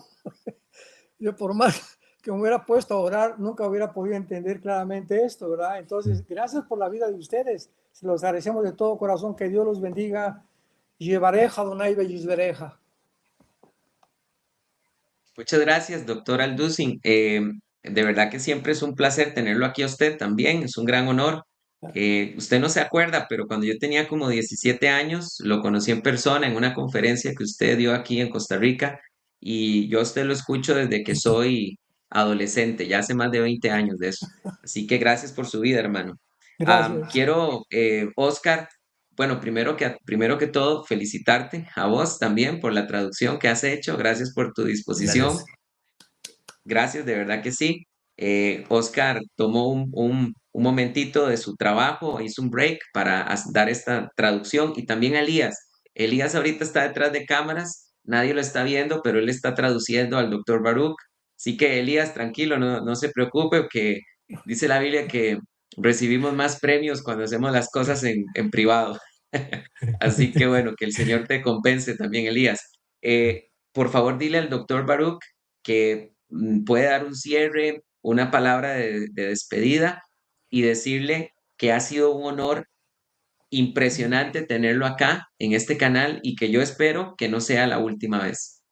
yo por más que me hubiera puesto a orar, nunca hubiera podido entender claramente esto, ¿verdad? Entonces, gracias por la vida de ustedes. Se los agradecemos de todo corazón. Que Dios los bendiga. Yevareja, Adonai Beyisbereja. Muchas gracias, doctor Alducin. De verdad que siempre es un placer tenerlo aquí a usted también, es un gran honor. Usted no se acuerda, pero cuando yo tenía como 17 años, lo conocí en persona en una conferencia que usted dio aquí en Costa Rica y yo a usted lo escucho desde que soy adolescente, ya hace más de 20 años de eso. Así que gracias por su vida, hermano. Gracias. Oscar, bueno, primero que todo, felicitarte a vos también por la traducción que has hecho. Gracias por tu disposición. Gracias. Gracias, de verdad que sí. Oscar tomó un momentito de su trabajo, hizo un break para dar esta traducción y también a Elías. Elías ahorita está detrás de cámaras, nadie lo está viendo, pero él está traduciendo al doctor Baruch. Así que Elías, tranquilo, no se preocupe, que dice la Biblia que recibimos más premios cuando hacemos las cosas en privado. Así que bueno, que el Señor te compense también, Elías. Por favor, dile al doctor Baruch que puede dar un cierre, una palabra de despedida y decirle que ha sido un honor impresionante tenerlo acá en este canal y que yo espero que no sea la última vez.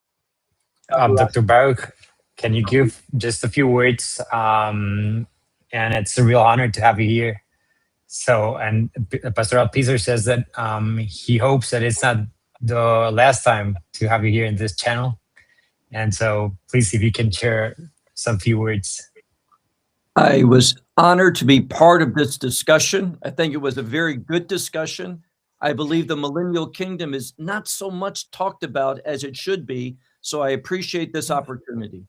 Dr. Baruch, can you give just a few words? And it's a real honor to have you here. So, and Pastor Alpizer says that he hopes that it's not the last time to have you here in this channel. And so, please, if you can share some few words. I was honored to be part of this discussion. I think it was a very good discussion. I believe the millennial kingdom is not so much talked about as it should be. So I appreciate this opportunity.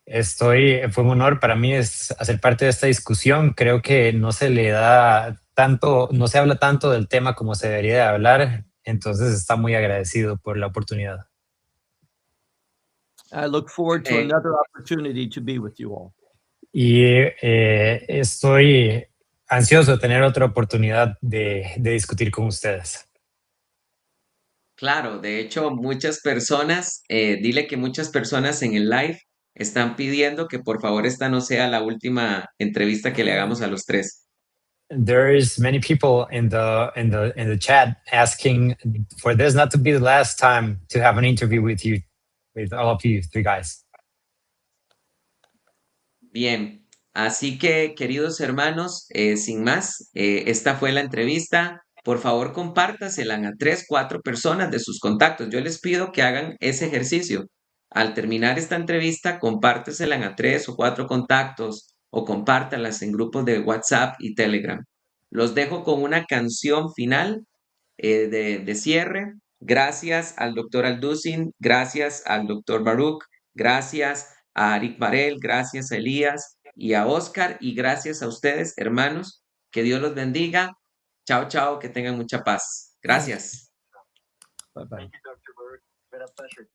Fue un honor para mí hacer parte de esta discusión. Creo que no se le da tanto, no se habla tanto del tema como se debería de hablar. Entonces está muy agradecido por la oportunidad. I look forward to another opportunity to be with you all. Y estoy ansioso de tener otra oportunidad de discutir con ustedes. Claro, de hecho, muchas personas, dile que muchas personas en el live están pidiendo que por favor esta no sea la última entrevista que le hagamos a los tres. There is many people in the chat asking for this not to be the last time to have an interview with you, with all of you three guys. Bien, así que queridos hermanos, sin más, esta fue la entrevista. Por favor, compártasela a 3, 4 personas de sus contactos. Yo les pido que hagan ese ejercicio. Al terminar esta entrevista, compártesela a 3 o 4 contactos o compártalas en grupos de WhatsApp y Telegram. Los dejo con una canción final de cierre. Gracias al doctor Alducin, gracias al doctor Baruch, gracias a Arik Barel, gracias a Elías y a Oscar y gracias a ustedes, hermanos. Que Dios los bendiga. Chao, chao, que tengan mucha paz. Gracias. Bye-bye. Thank you, Dr. Baruch. It's been a pleasure.